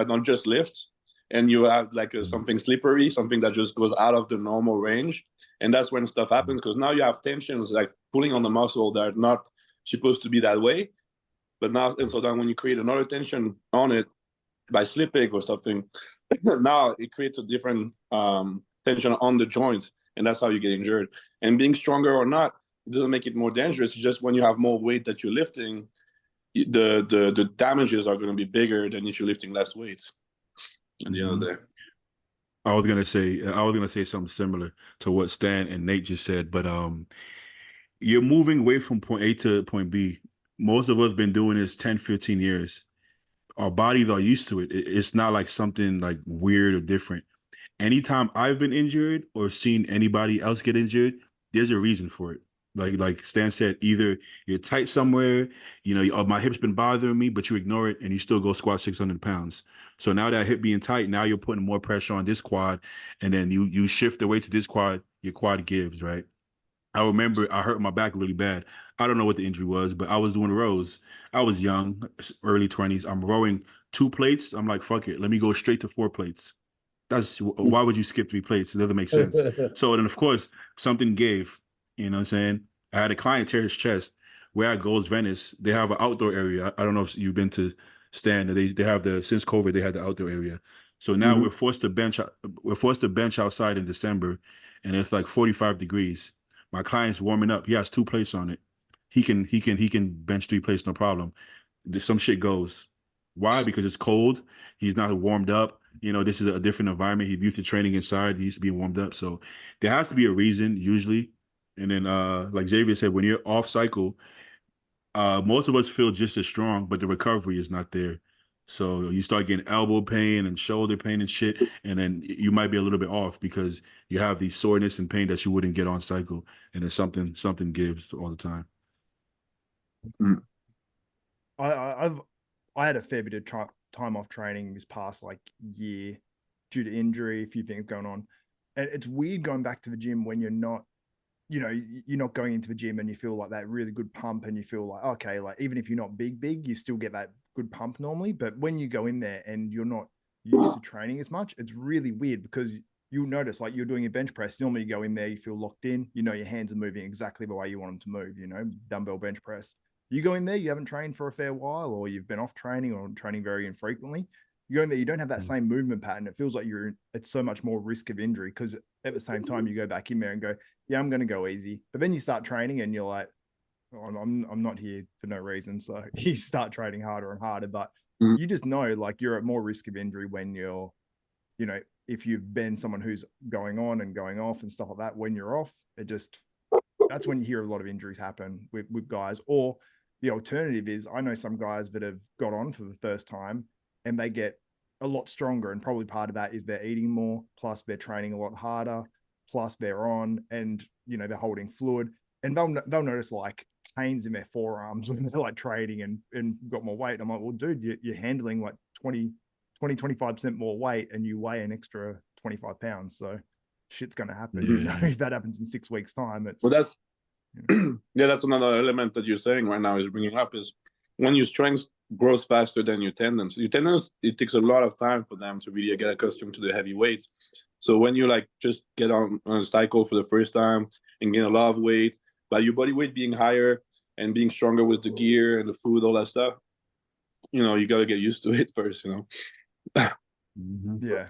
don't just lifts, and you have like something slippery, something that just goes out of the normal range, and that's when stuff happens because now you have tensions like pulling on the muscle that are not supposed to be that way, but now, and so then when you create another tension on it by slipping or something, now it creates a different tension on the joint, and that's how you get injured. And being stronger or not, it doesn't make it more dangerous. It's just when you have more weight that you're lifting, the damages are going to be bigger than if you're lifting less weights at the end of the day. I was gonna say something similar to what Stan and Nate just said, but you're moving away from point A to point B. Most of us been doing this 10, 15 years. Our bodies are used to it. It's not like something like weird or different. Anytime I've been injured or seen anybody else get injured, there's a reason for it. Like Stan said, either you're tight somewhere, you know, my hip's been bothering me, but you ignore it and you still go squat 600 pounds. So now that hip being tight, now you're putting more pressure on this quad, and then you shift the weight to this quad, your quad gives, right? I remember I hurt my back really bad. I don't know what the injury was, but I was doing rows. I was young, early 20s. I'm rowing 2 plates. I'm like, fuck it. Let me go straight to 4 plates. Why would you skip 3 plates? It doesn't make sense. So then, of course, something gave. You know what I'm saying? I had a client tear his chest. Where at Gold's Venice, they have an outdoor area. I don't know if you've been to Stan. They have since COVID, they had the outdoor area. So now we're forced to bench. We're forced to bench outside in December, and it's like 45 degrees. My client's warming up. He has 2 plates on it. He can bench 3 plates, no problem. Some shit goes. Why? Because it's cold. He's not warmed up. You know, this is a different environment. He's used to training inside. He used to be warmed up. So there has to be a reason usually. And then, like Xavier said, when you're off cycle, most of us feel just as strong, but the recovery is not there. So you start getting elbow pain and shoulder pain and shit, and then you might be a little bit off because you have the soreness and pain that you wouldn't get on cycle, and then something gives all the time. I had a fair bit of time off training this past like year due to injury, a few things going on, and it's weird going back to the gym when you're not, you know, you're not going into the gym and you feel like that really good pump and you feel like, okay, like even if you're not big, you still get that good pump normally. But when you go in there and you're not used to training as much, it's really weird because you'll notice like you're doing a bench press. Normally you go in there, you feel locked in, you know, your hands are moving exactly the way you want them to move, you know, dumbbell bench press. You go in there, you haven't trained for a fair while, or you've been off training or training very infrequently. You go in there, you don't have that same movement pattern. It feels like it's so much more risk of injury because at the same time you go back in there and go, yeah, I'm going to go easy. But then you start training and you're like, oh, I'm not here for no reason. So you start training harder and harder, but you just know like you're at more risk of injury when you're, you know, if you've been someone who's going on and going off and stuff like that, when you're off, that's when you hear a lot of injuries happen with guys, or the alternative is, I know some guys that have got on for the first time and they get a lot stronger. And probably part of that is they're eating more, plus they're training a lot harder, plus they're on, and, you know, they're holding fluid, and they'll notice like pains in their forearms when they're like training and got more weight. I'm like, well, dude, you're handling like 25% more weight and you weigh an extra 25 pounds. So shit's going to happen. You know, if that happens in 6 weeks time, it's, well, that's, yeah, that's another element that you're saying right now is bringing up is when your strength grows faster than your tendons. Your tendons, it takes a lot of time for them to really get accustomed to the heavy weights. So when you like just get on a cycle for the first time and gain a lot of weight, but your body weight being higher and being stronger with the gear and the food, all that stuff, you know, you got to get used to it first, you know. Yeah.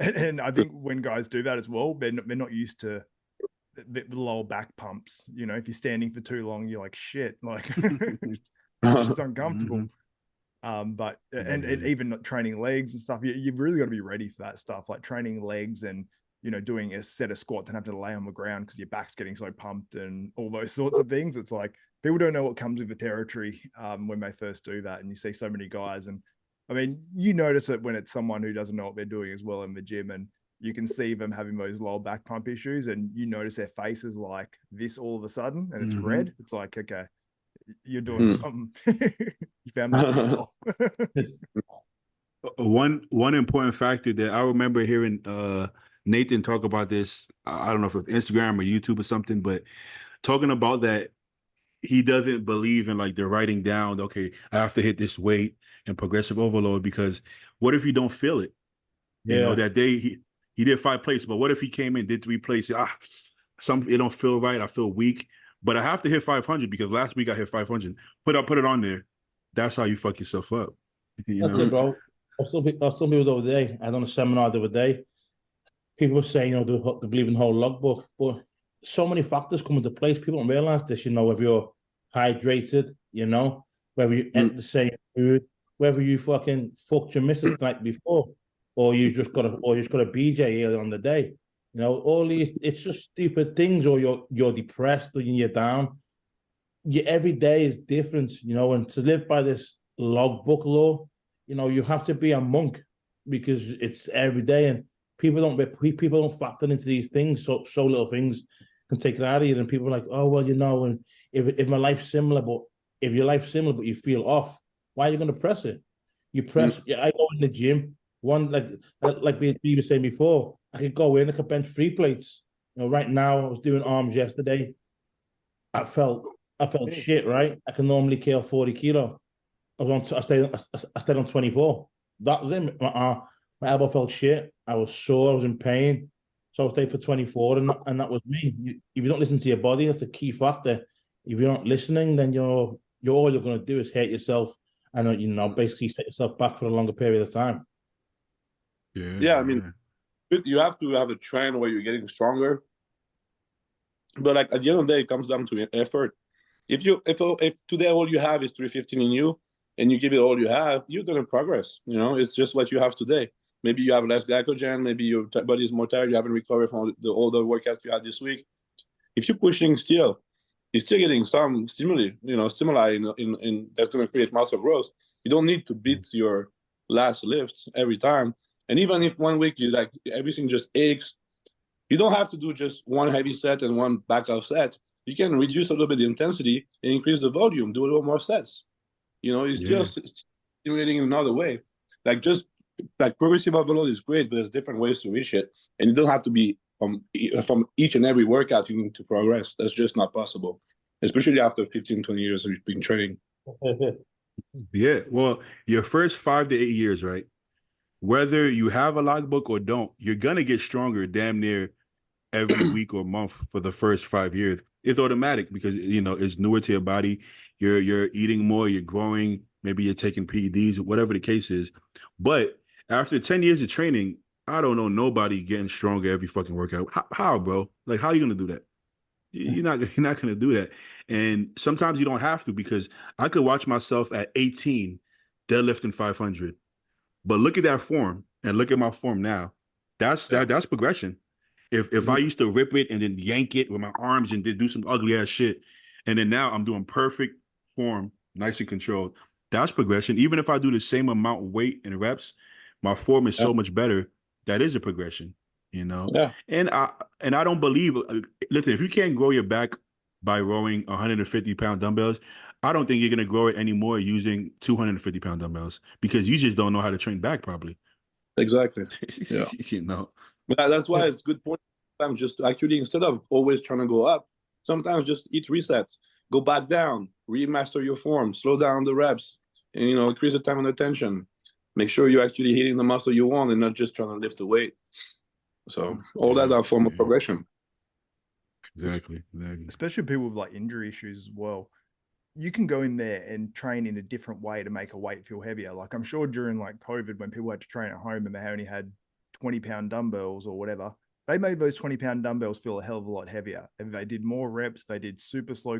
And I think when guys do that as well, they're not used to the lower back pumps. You know, if you're standing for too long, you're like, shit, like it's uncomfortable. But and even not training legs and stuff, you've really got to be ready for that stuff, like training legs and, you know, doing a set of squats and have to lay on the ground because your back's getting so pumped and all those sorts of things. It's like people don't know what comes with the territory when they first do that. And you see so many guys, and I mean, you notice it when it's someone who doesn't know what they're doing as well in the gym, and you can see them having those lower back pump issues, and you notice their faces like this all of a sudden, and it's red. It's like, okay, you're doing something. You found that one important factor that I remember hearing Nathan talk about this. I don't know if it's Instagram or YouTube or something, but talking about that he doesn't believe in like the writing down, okay, I have to hit this weight and progressive overload, because what if you don't feel it? You know, that day he did 5 plates, but what if he came in, did 3 plates? It don't feel right. I feel weak, but I have to hit 500 because last week I hit 500. Put it on there. That's how you fuck yourself up. That's it, bro. I saw people the other day. I done a seminar the other day. People were saying, you know, they believe in the whole logbook, but so many factors come into place. People don't realize this, you know, whether you're hydrated, you know, whether you eat the same food, whether you fucking fucked your missus the night before, or you just got a BJ early on the day. You know, all these, it's just stupid things, or you're depressed or you're down. Every day is different, you know, and to live by this logbook law, you know, you have to be a monk because it's every day, and people don't factor into these things. So little things can take it out of you, and people are like, oh well, you know, and if my life's similar, but if your life's similar but you feel off, why are you going to press it? You press. I go in the gym. One like we were saying before, I could go in, I could bench 3 plates. You know, right now I was doing arms yesterday. I felt shit. Right, I can normally kill 40 kilo. I stayed on 24. That was it. My elbow felt shit. I was sore. I was in pain. So I stayed for 24, and that was me. If you don't listen to your body, that's a key factor. If you're not listening, then all you're going to do is hurt yourself, and you know, basically set yourself back for a longer period of time. Yeah, I mean, you have to have a trend where you're getting stronger, but like at the end of the day, it comes down to effort. If today all you have is 315 in you, and you give it all you have, you're going to progress. You know, it's just what you have today. Maybe you have less glycogen. Maybe your body is more tired. You haven't recovered from all the workouts you had this week. If you're pushing still, you're still getting some stimuli in that's going to create muscle growth. You don't need to beat your last lift every time. And even if 1 week you like everything just aches, you don't have to do just one heavy set and one back-off set. You can reduce a little bit the intensity and increase the volume, do a little more sets. You know, it's just stimulating in another way. Like progressive overload is great, but there's different ways to reach it. And you don't have to be from each and every workout you need to progress. That's just not possible, especially after 15, 20 years of being training. Yeah, well, your first 5 to 8 years, right? Whether you have a logbook or don't, you're going to get stronger damn near every week or month for the first 5 years. It's automatic because, you know, it's newer to your body. You're eating more, you're growing, maybe you're taking PEDs, whatever the case is. But after 10 years of training, I don't know nobody getting stronger every fucking workout. How, bro? Like, how are you going to do that? You're not going to do that. And sometimes you don't have to, because I could watch myself at 18 deadlifting 500. But look at that form and look at my form now. That's progression. If I used to rip it and then yank it with my arms and do some ugly ass shit, and then now I'm doing perfect form nice and controlled. That's progression. Even if I do the same amount of weight and reps, my form is so much better. That is a progression, you know. Yeah. And I don't believe. Listen, if you can't grow your back by rowing 150-pound dumbbells, I don't think you're gonna grow it anymore using 250-pound dumbbells because you just don't know how to train back properly. Exactly. Yeah. You know. But that's why it's a good point. Sometimes just to actually, instead of always trying to go up, sometimes just eat resets, go back down, remaster your form, slow down the reps, and increase the time and attention. Make sure you're actually hitting the muscle you want and not just trying to lift the weight. So all that's our form of progression. Exactly. Especially people with like injury issues as well. You can go in there and train in a different way to make a weight feel heavier. Like I'm sure during like COVID, when people had to train at home and they only had 20-pound dumbbells or whatever, they made those 20-pound dumbbells feel a hell of a lot heavier. And they did more reps, they did super slow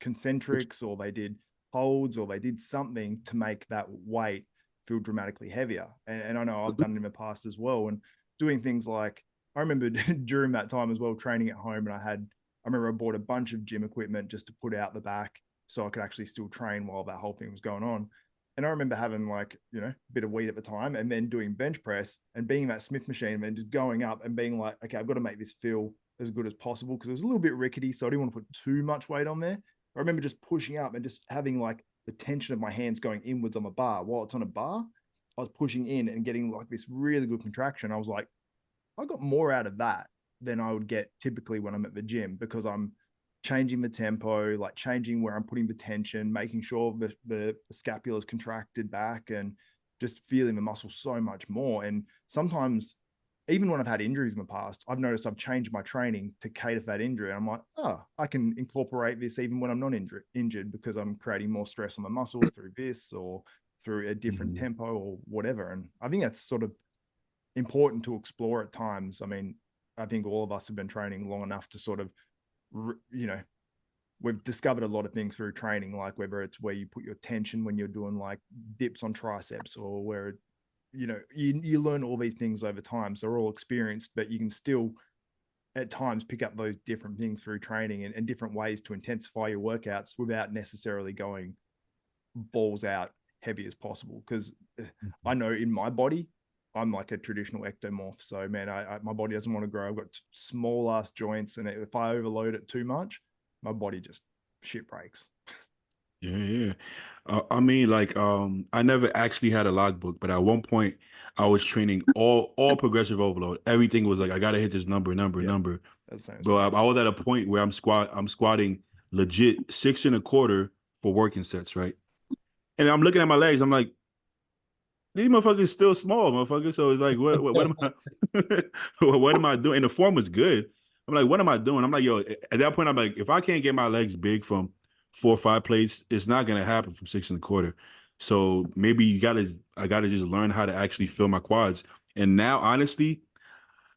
concentrics, or they did holds, or they did something to make that weight feel dramatically heavier. And I know I've done it in the past as well. And doing things like, I remember during that time as well, training at home, and I remember I bought a bunch of gym equipment just to put out the back so I could actually still train while that whole thing was going on. And I remember having like, a bit of weed at the time and then doing bench press and being in that Smith machine and then just going up and being like, okay, I've got to make this feel as good as possible because it was a little bit rickety. So I didn't want to put too much weight on there. I remember just pushing up and just having like the tension of my hands going inwards on the bar. While it's on a bar, I was pushing in and getting like this really good contraction. I was like, I got more out of that than I would get typically when I'm at the gym because I'm changing the tempo, like changing where I'm putting the tension, making sure the scapula is contracted back and just feeling the muscle so much more. And sometimes, even when I've had injuries in the past, I've noticed I've changed my training to cater for that injury. And I'm like, oh, I can incorporate this even when I'm not injured because I'm creating more stress on the muscle through this or through a different tempo or whatever. And I think that's sort of important to explore at times. I mean, I think all of us have been training long enough to sort of, we've discovered a lot of things through training, like whether it's where you put your tension when you're doing like dips on triceps, or where, you learn all these things over time. So they're all experienced, but you can still at times pick up those different things through training and different ways to intensify your workouts without necessarily going balls out heavy as possible. Because I know in my body, I'm like a traditional ectomorph. So man, my body doesn't want to grow. I've got small ass joints, and if I overload it too much, my body just shit breaks. Yeah. I mean, like, I never actually had a logbook, but at one point I was training all progressive overload. Everything was like, I gotta hit this number. Bro, I was at a point where I'm squatting legit 6 1/4 for working sets, right? And I'm looking at my legs, I'm like, these motherfuckers still small, motherfuckers. So it's like, what am I what am I doing? And the form was good. I'm like, what am I doing? I'm like, yo, at that point, I'm like, if I can't get my legs big from 4 or 5 plates, it's not gonna happen from 6 1/4. So maybe I gotta just learn how to actually fill my quads. And now, honestly,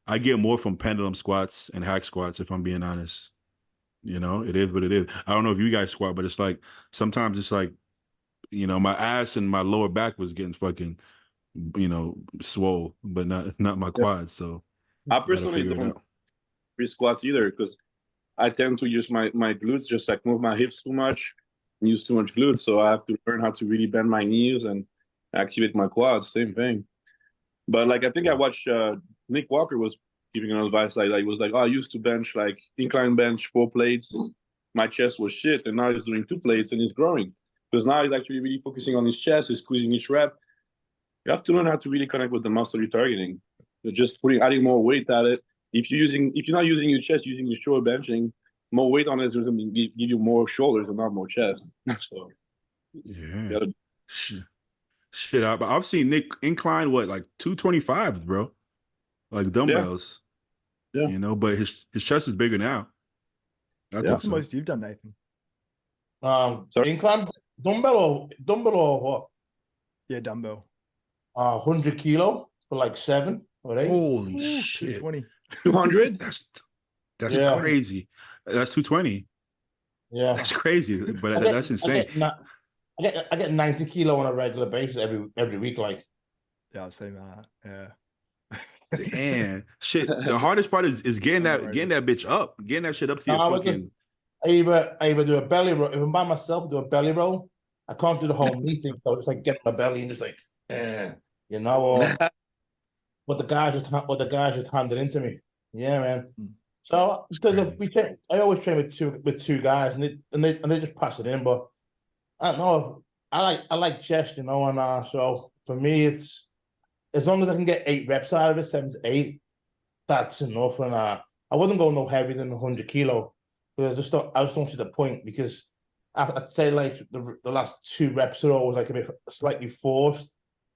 I get more from pendulum squats and hack squats, if I'm being honest. It is what it is. I don't know if you guys squat, but it's like sometimes it's like, my ass and my lower back was getting fucking, swole, but not my quads. So I personally don't free squats either because I tend to use my glutes, just like move my hips too much and use too much glutes. So I have to learn how to really bend my knees and activate my quads. Same thing. But like, I think I watched Nick Walker was giving an advice like he was like, oh, I used to bench like incline bench 4 plates. My chest was shit, and now he's doing 2 plates and he's growing because now he's actually really focusing on his chest. He's squeezing each rep. You have to learn how to really connect with the muscle you're targeting. You're just adding more weight at it. If you're not using your chest, using your shoulder benching, more weight on it is going to give you more shoulders and not more chest. So yeah, shit. I've seen Nick incline like 225s, bro, like dumbbells. Yeah. But his chest is bigger now. What's the most you've done, Nathan? Incline dumbbell or what? Yeah, dumbbell. 100 kilo for like 7 or 8. Holy shit! 220. 200? That's crazy. That's 220. Yeah, that's crazy. But that's insane. I get 90 kilo on a regular basis every week. Like, yeah, I've seen that. Yeah. Man, shit. The hardest part is getting that bitch up, getting that shit up to your fucking. I either do a belly roll. If I'm by myself, do a belly roll. I can't do the whole knee thing, so I just like get my belly and just like, you know, or what the guys just handed into me. Yeah, man. So I always train with two guys, and they just pass it in. But I don't know. I like chest, you know, and so for me, it's as long as I can get 8 reps out of it, 7 to 8, that's enough. And I wouldn't go no heavier than 100 kilo, but I just don't see the point, because I'd say like the last 2 reps are always like a bit slightly forced,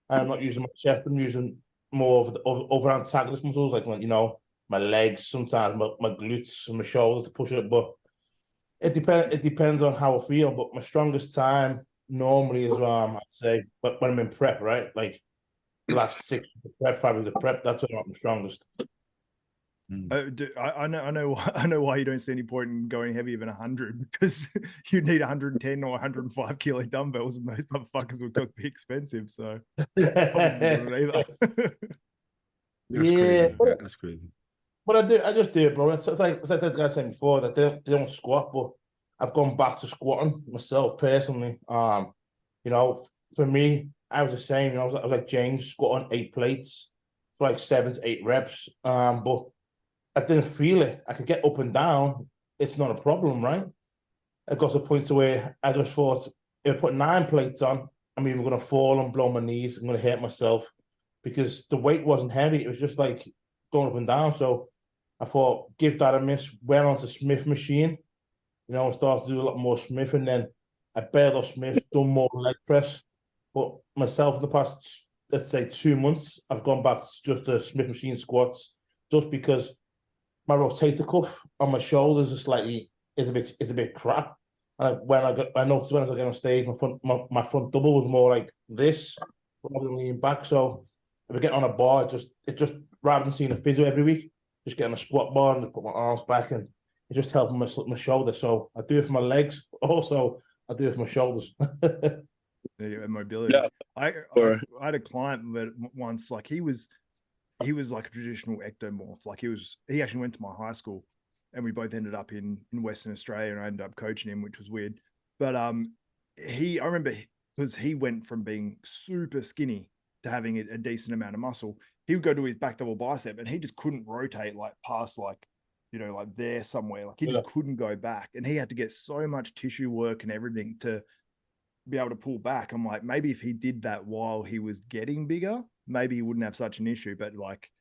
and I'm not using my chest. I'm using more of the over antagonist muscles, like, you know, my legs, sometimes my glutes and my shoulders to push it. But it depends on how I feel. But my strongest time normally is I'd say, but when I'm in prep, right? Like the last 6 prep, 5 weeks of prep, that's when I'm strongest. I know why you don't see any point in going heavier than 100, because you need 110 or 105 kilo dumbbells, and most motherfuckers would be expensive. So I wouldn't do it either. That's yeah, crazy. That's crazy. But I just do it, bro. It's like the guy said before, that they don't squat, but I've gone back to squatting myself personally. You know, for me, I was the same. You know, I was like James, squatting 8 plates for like 7 to 8 reps. But I didn't feel it. I could get up and down. It's not a problem, right? I got to a point to where I just thought, if I put 9 plates on, I'm either going to fall and blow my knees. I'm going to hurt myself, because the weight wasn't heavy. It was just like going up and down. So I thought, give that a miss. Went on to Smith machine, you know, and started to do a lot more Smith. And then I bailed off Smith, done more leg press. But myself, in the past, let's say 2 months, I've gone back to just a Smith machine squats, just because my rotator cuff on my shoulders is a bit crap. And I noticed when I was getting on stage, my front double was more like this rather than leaning back. So if I get on a bar, it just rather than seeing a physio every week, just get on a squat bar and just put my arms back, and it just helped my shoulder. So I do it for my legs, but also I do it for my shoulders. Mobility. Yeah. I had a client that once, like, he was like a traditional ectomorph. Like, he actually went to my high school, and we both ended up in Western Australia, and I ended up coaching him, which was weird. But I remember, because he went from being super skinny to having a decent amount of muscle. He would go to his back double bicep, and he just couldn't rotate like past, like, you know, like there somewhere. Like, he just couldn't go back, and he had to get so much tissue work and everything to be able to pull back. I'm like, maybe if he did that while he was getting bigger, maybe he wouldn't have such an issue. But like,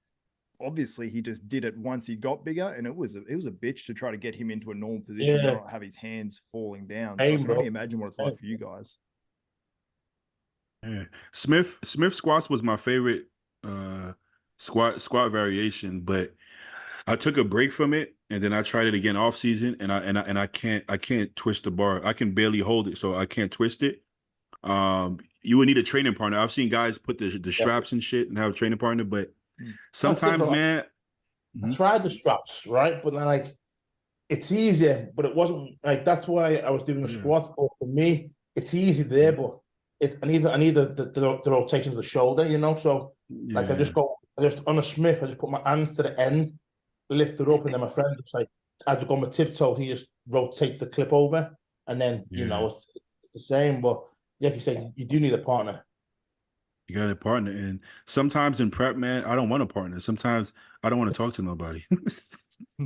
obviously he just did it once he got bigger, and it was a bitch to try to get him into a normal position, and not have his hands falling down. So I can only imagine what it's like for you guys. Yeah. Smith squats was my favorite squat variation, but I took a break from it, and then I tried it again off season, and I can't twist the bar. I can barely hold it, so I can't twist it. You would need a training partner. I've seen guys put the straps and shit and have a training partner, but sometimes, man, I tried the straps, right? But then, like, it's easier, but it wasn't like, that's why I was doing the squats. But for me, it's easy there, but I need the rotation of the shoulder, you know. So like, I just on a Smith, I just put my hands to the end, lift it up, and then my friend just like, I just go on my tiptoe, he just rotates the clip over, and then you know, it's the same. But like you said, you do need a partner. You got a partner, and sometimes in prep, man, I don't want a partner. Sometimes I don't want to talk to nobody.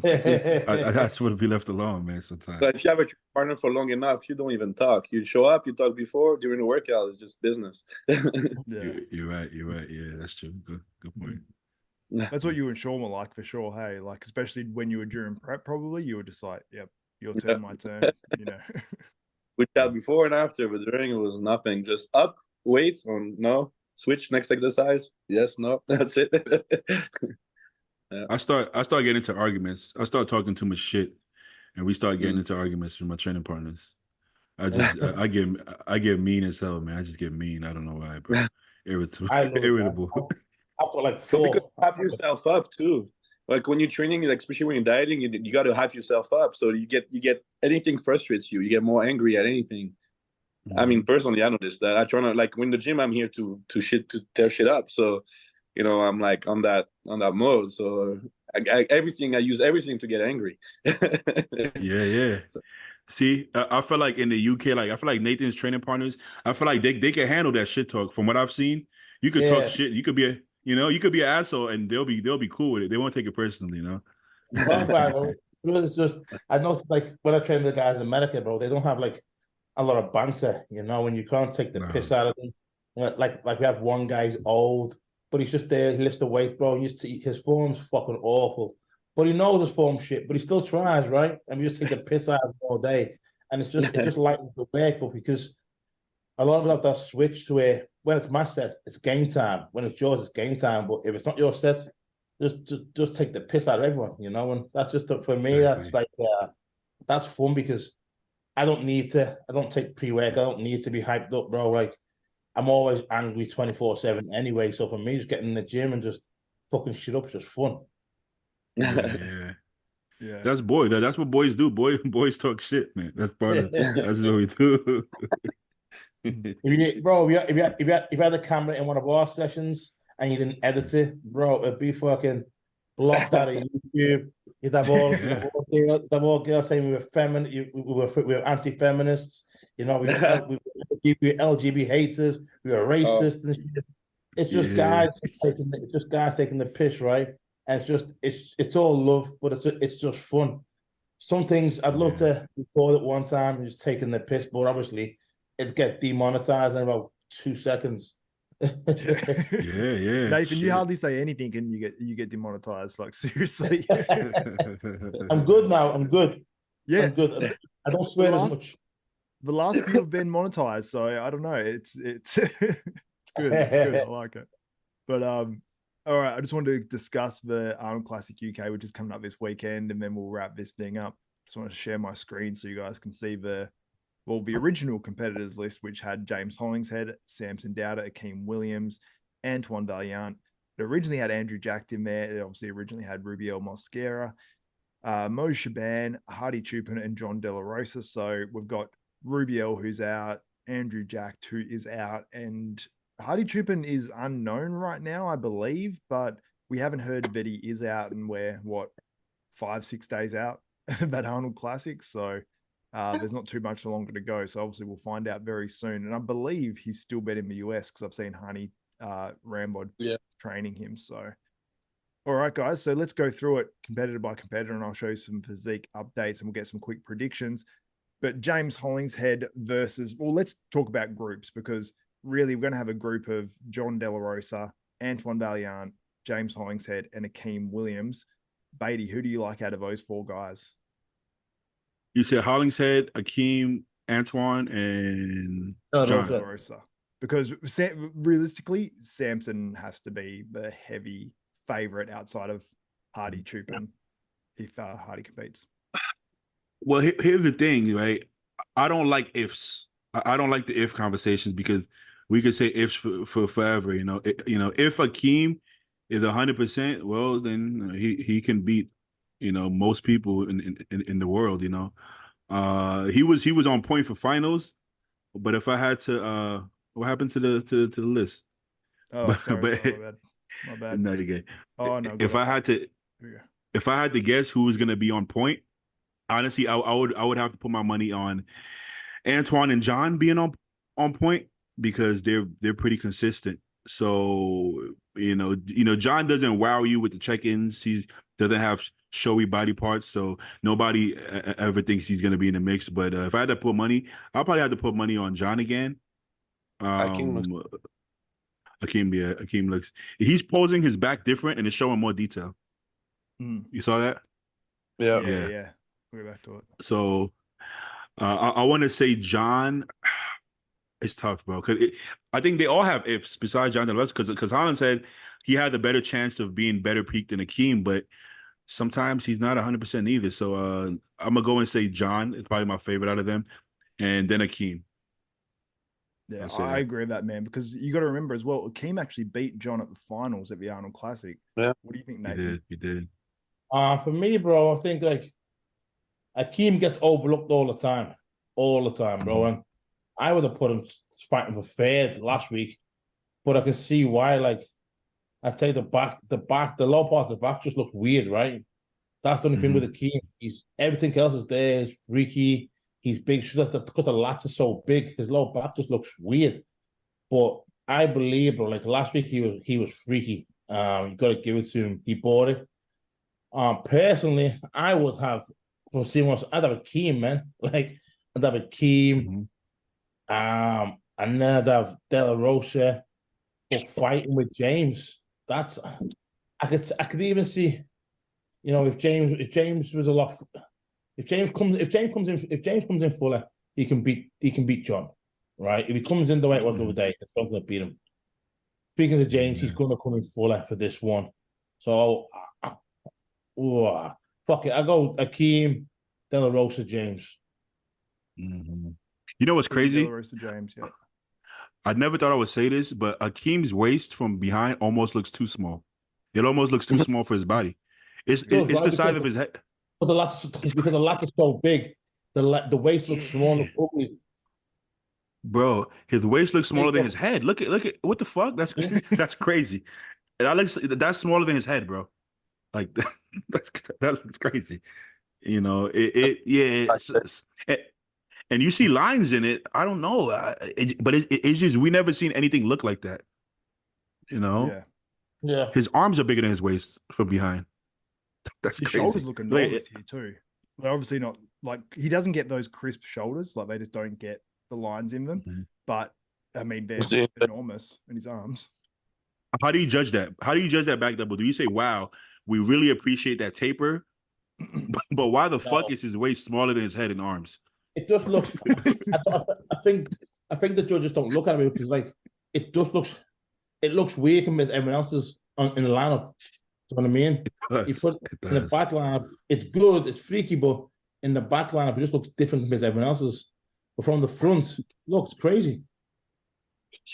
I just want to be left alone, man. Sometimes. But if you have a partner for long enough, you don't even talk. You show up, you talk before, during the workout, it's just business. You're right. Yeah, that's true. Good point. That's what you and Sean were like, for sure. Hey, like, especially when you were during prep, probably you were just like, yep, your turn, my turn, you know. We chat before and after, but during it was nothing. Just up, weights, on no, switch, next exercise. Yes, no, that's it. I start getting into arguments. I start talking too much shit, and we start getting into arguments with my training partners. I get mean as hell, man. I just get mean. I don't know why, bro. Irritable. I've got like 4. Because hype yourself up too. Like when you're training, like especially when you're dieting, you got to hype yourself up. So you get anything frustrates you. You get more angry at anything. I mean, personally, I noticed that. I try to, like, when the gym, I'm here to tear shit up. So, you know, I'm like on that mode. So I use everything to get angry. Yeah. See, I feel like in the UK, like I feel like Nathan's training partners, I feel like they can handle that shit talk. From what I've seen, you could talk shit. You could be you could be an asshole, and they'll be cool with it. They won't take it personally, you know. Bro, it's just I know like when I train the guys in America, bro, they don't have like a lot of banter, you know, and you can't take the piss out of them. You know, like we have one guy's old, but he's just there, he lifts the weight, bro, and you see his form's fucking awful. But he knows his form shit, but he still tries, right? And we just take the piss out of him all day. And it just lightens the work, but because a lot of us have that switch to where when it's my set, it's game time. When it's yours, it's game time. But if it's not your set, just take the piss out of everyone, you know. And that's just for me. That's like that's fun because I don't take pre-work. I don't need to be hyped up, bro. Like I'm always angry 24/7 anyway. So for me, just getting in the gym and just fucking shit up is just fun. Yeah. That's that's what boys do. Boys talk shit, man. That's part of that's what we do. If you had a camera in one of our sessions and you didn't edit it, bro, it'd be fucking blocked out of YouTube. You'd have all girls saying we were feminine, we were anti-feminists, you know, we were LGBT haters, we were racist and shit. It's just guys taking the piss, right? And it's all love, but it's just fun. Some things I'd love to record it one time and just taking the piss, but obviously it'd get demonetized in about 2 seconds. Yeah. Nathan, you hardly say anything and you get demonetized. Like seriously. I'm good now. I'm good. Yeah. I'm good. I don't swear as much. The last few have been monetized, so I don't know. It's it's good. It's good. I like it. But all right, I just wanted to discuss the Arnold Classic UK, which is coming up this weekend, and then we'll wrap this thing up. Just want to share my screen so you guys can see the original competitors list, which had James Hollingshead, Samson Dauda, Akeem Williams, Antoine Valiant. It originally had Andrew Jack in there. It obviously originally had Rubiel Mosquera, Mo Shaban, Hadi Choopan, and John De La Rosa. So we've got Rubiel, who's out, Andrew Jack, who is out, and Hadi Choopan is unknown right now, I believe, but we haven't heard that he is out, and we're 5-6 days out of that Arnold Classic. So there's not too much longer to go. So obviously we'll find out very soon. And I believe he's still been in the US because I've seen Honey Rambod training him. So all right, guys. So let's go through it competitor by competitor, and I'll show you some physique updates and we'll get some quick predictions. But James Hollingshead versus, let's talk about groups, because really we're going to have a group of John De La Rosa, Antoine Valiant, James Hollingshead, and Akeem Williams. Baidi, who do you like out of those 4 guys? You said Hollingshead, Akeem, Antoine, and John De La Rosa. Because realistically, Samson has to be the heavy favorite outside of Hadi Choopan if Hadi competes. Well, here's the thing, right? I don't like ifs. I don't like the if conversations, because we could say ifs for forever. You know, if Akeem is 100%, well, then he can beat, most people in the world. You know, he was on point for finals, but if I had to, what happened to the list? Oh, sorry, my bad. Not again. Oh no. If I had to guess who was gonna be on point, honestly, I would have to put my money on Antoine and John being on point, because they're pretty consistent. So John doesn't wow you with the check-ins. He doesn't have showy body parts, so nobody ever thinks he's gonna be in the mix. But if I had to put money, I'll probably have to put money on John again. Akeem looks. He's posing his back different and it's showing more detail. You saw that? Yeah. We're back to it. So I want to say John. It's tough, bro, because I think they all have ifs besides John De La Rosa, because Holland said he had the better chance of being better peaked than Akeem, but sometimes he's not 100% either. So I'm gonna go and say John is probably my favorite out of them, and then Akeem. Yeah, I agree with that, man, because you got to remember as well, Akeem actually beat John at the finals at the Arnold Classic. Yeah. What do you think, Nathan? He did. For me, bro, I think like Akeem gets overlooked all the time, bro. And I would have put him fighting for third last week, but I can see why. Like, I'd say the low part of the back just looks weird, right? That's the only thing with Akeem. Everything else is there. He's freaky. he's big. Because the lats are so big, his lower back just looks weird. But I believe, bro, like last week he was freaky. You got to give it to him. He bought it. Personally, I would have from seeing what I'd have a Keem, man. Like I'd have a Keem. And then I'd have De La Rosa, but fighting with James. That's I could even see, you know, if James was a lot. If James comes in fuller, he can beat John, right? If he comes in the way it was the other day, it's not going to beat him. Speaking of James, he's going to come in fuller for this one. So, fuck it. I go Akeem, De La Rosa, James. You know what's crazy? De La Rosa, James, yeah. I never thought I would say this, but Akeem's waist from behind almost looks too small. It almost looks too small for his body. It's the size of his head. But because the lat is so big, the waist looks small, looks ugly. Bro, his waist looks smaller than his head. Look at what the fuck? That's crazy. That's smaller than his head, bro. Like that looks crazy. You know, and you see lines in it. I don't know, but it's just we never seen anything look like that. You know, yeah. His arms are bigger than his waist from behind. That's his crazy. shoulders look enormous here too. They're obviously not like he doesn't get those crisp shoulders. Like they just don't get the lines in them. But I mean, they're enormous in his arms. How do you judge that? How do you judge that back double? Do you say, "Wow, we really appreciate that taper," but why the fuck is his waist smaller than his head and arms? It just looks. I think the judges don't look at it because like it just looks weird compared to everyone else's in the lineup. You know what I mean? You put in the back lineup, it's good, it's freaky, but in the back lineup, it just looks different compared to everyone else's. But from the front, it looks crazy.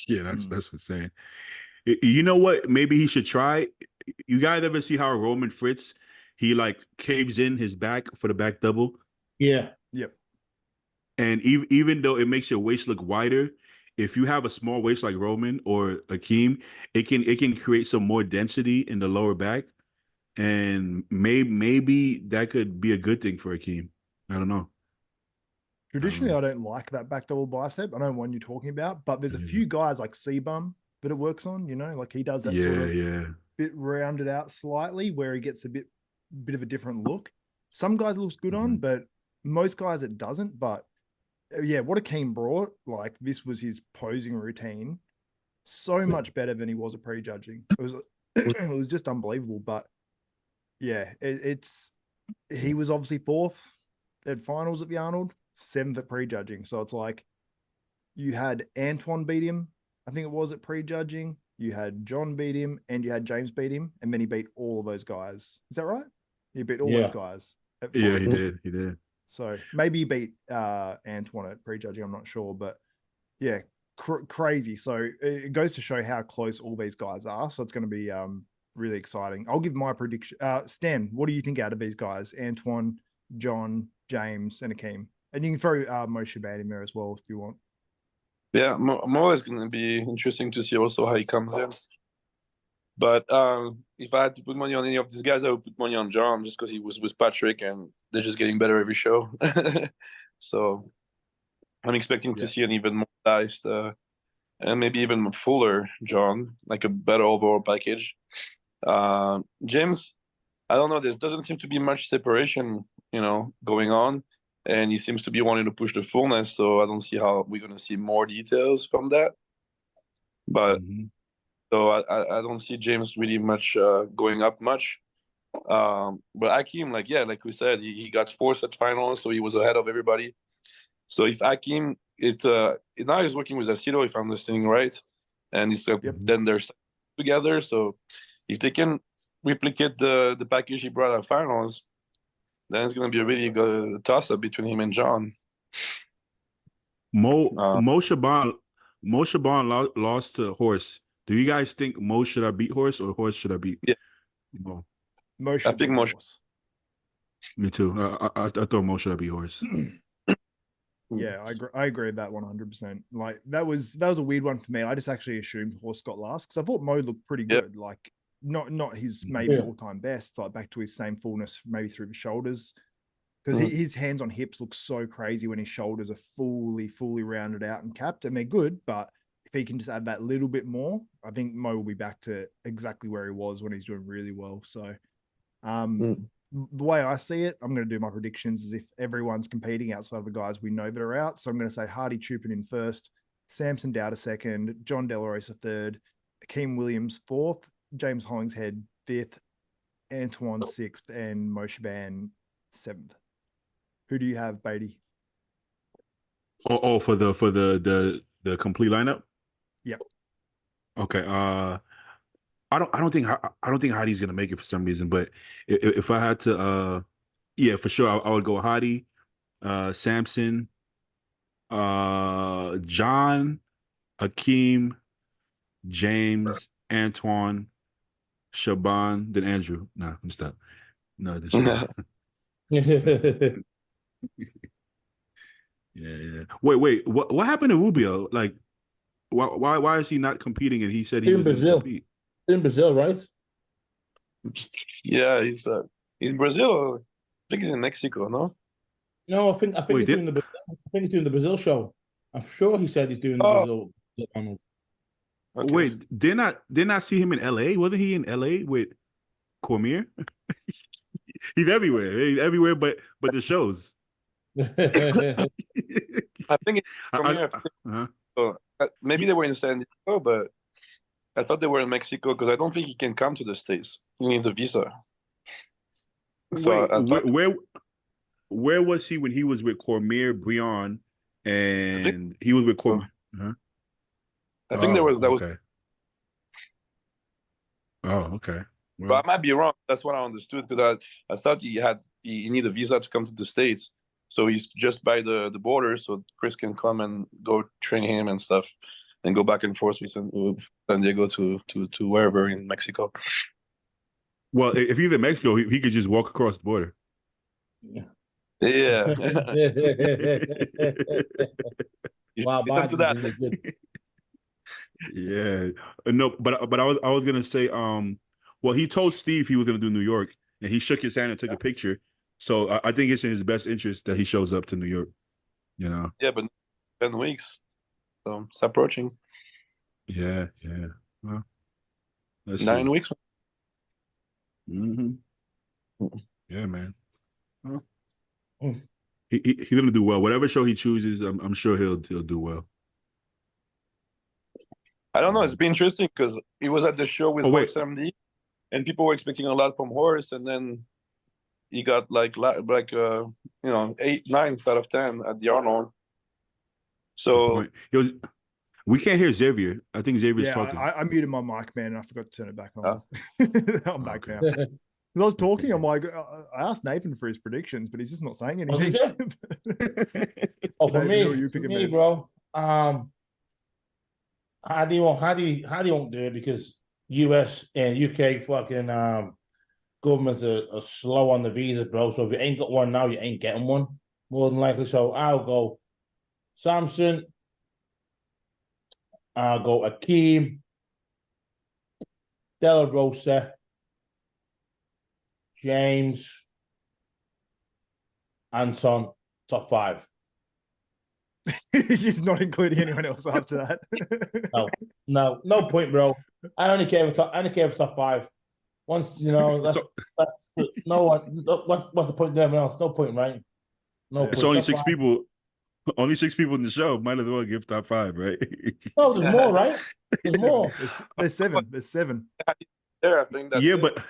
Yeah, that's insane. You know what? Maybe he should try. You guys ever see how Roman Fritz he like caves in his back for the back double? Yeah. Yep. And even though it makes your waist look wider, if you have a small waist like Roman or Akeem, it can create some more density in the lower back, and maybe that could be a good thing for Akeem. I don't know. Traditionally, I don't like that back double bicep. I know one you're talking about, but there's a few guys like C-Bum that it works on. You know, like he does that sort of bit rounded out slightly, where he gets a bit of a different look. Some guys it looks good on, but most guys it doesn't. But yeah, what Akeem brought, like this was his posing routine, so much better than he was at prejudging. It was just unbelievable. But yeah, he was obviously 4th at finals at the Arnold, 7th at prejudging. So it's like you had Antoine beat him, I think it was at prejudging. You had John beat him, and you had James beat him, and then he beat all of those guys. Is that right? He beat all those guys. Yeah, he did. He did. So maybe he beat Antoine at prejudging. I'm not sure, but yeah, crazy. So it goes to show how close all these guys are. So it's going to be really exciting. I'll give my prediction. Stan, what do you think out of these guys? Antoine, John, James, and Akeem. And you can throw Moshe Band in there as well if you want. Yeah, Mo is going to be interesting to see also how he comes in. But if I had to put money on any of these guys, I would put money on John just because he was with Patrick and they're just getting better every show. So I'm expecting to see an even more dives and maybe even fuller John, like a better overall package. James, I don't know, there doesn't seem to be much separation, going on. And he seems to be wanting to push the fullness, so I don't see how we're going to see more details from that. But so I don't see James really much going up much. But Akeem, like we said, he got 4th at finals, so he was ahead of everybody. So if Akeem now he's working with Asido, if I'm understanding right, and he's then they're together. So if they can replicate the package he brought at finals, then it's going to be a really good toss-up between him and John. Mo Shaban lost to Horse. Do you guys think Mo should have beat Horse, or Horse should have beat Mo? Mo should beat Horse. Me too. I thought Mo should have beat Horse. Yeah, I agree with that 100%. Like that was a weird one for me. I just actually assumed Horse got last because I thought Mo looked pretty good. Like not his maybe all-time best, like back to his same fullness, maybe through the shoulders. because his hands on hips look so crazy when his shoulders are fully rounded out and capped, and they're good. But if he can just add that little bit more, I think Mo will be back to exactly where he was when he's doing really well. So the way I see it, I'm going to do my predictions as if everyone's competing outside of the guys we know that are out. So I'm going to say Hadi Choopan in first, Samson Dauda second, John De La Rosa third, Akeem Williams fourth, James Hollingshead fifth, Antoine sixth, and Mo Shaban seventh. Who do you have, Baidi? For the complete lineup? Yep. Okay. I don't think Hadi's gonna make it for some reason, but if I had to, yeah, for sure, I would go Hadi, Samson, John, Akeem, James, Antoine, Shaban, then Andrew. No, I'm stop. No, then Shaban. Yeah. Wait. What happened to Rubio? Like, why is he not competing? And he said he was going to compete. In Brazil, right? Yeah, he's in Brazil. Or I think he's in Mexico. No. No, I think he's doing the. I think he's doing the Brazil show. I'm sure he said he's doing the Brazil. Okay. Wait, did not see him in LA? Wasn't he in LA with Cormier? He's everywhere. He's everywhere, but the shows. I think it's Cormier. So, maybe they were in San Diego, but I thought they were in Mexico because I don't think he can come to the States. He needs a visa. So wait, where was he when he was with Cormier, Brion, and he was with Cormier? I think that was. Okay. Oh, okay. Well, but I might be wrong. That's what I understood because I thought he need a visa to come to the States. So he's just by the border, so Chris can come and go train him and stuff, and go back and forth with San Diego to wherever in Mexico. Well, if he's in Mexico, he could just walk across the border. Yeah. Wow, to that. Yeah. No, but I was gonna say, well, he told Steve he was gonna do New York, and he shook his hand and took a picture. So I think it's in his best interest that he shows up to New York. You know. Yeah, but 10 weeks, so it's approaching. Yeah. Well, let's 9 see. weeks. Yeah, man. Well, he's gonna do well. Whatever show he chooses, I'm sure he'll do well. I don't know. It's been interesting because he was at the show with Horse MD, and people were expecting a lot from Horse, and then he got like 8, 9 out of 10 at the Arnold. So we can't hear Xavier. I think Xavier's talking. I muted my mic, man, and I forgot to turn it back on. I'm back now. When I was talking, I'm like, I asked Nathan for his predictions, but he's just not saying anything. For me, bro. Hadi won't do it because US and UK fucking governments are slow on the visas, bro. So if you ain't got one now, you ain't getting one, more than likely. So I'll go Samson. I'll go Akeem, De La Rosa, James, Anton, top 5. He's not including anyone else after that. No point, bro. I only care for top 5. Once that's no one. What's the point of everyone else? No point, right? No. It's only 6 people. Only 6 people in the show. Might as well give top 5, right? No, there's more, right? There's more. There's 7. There's 7. There, I think that's but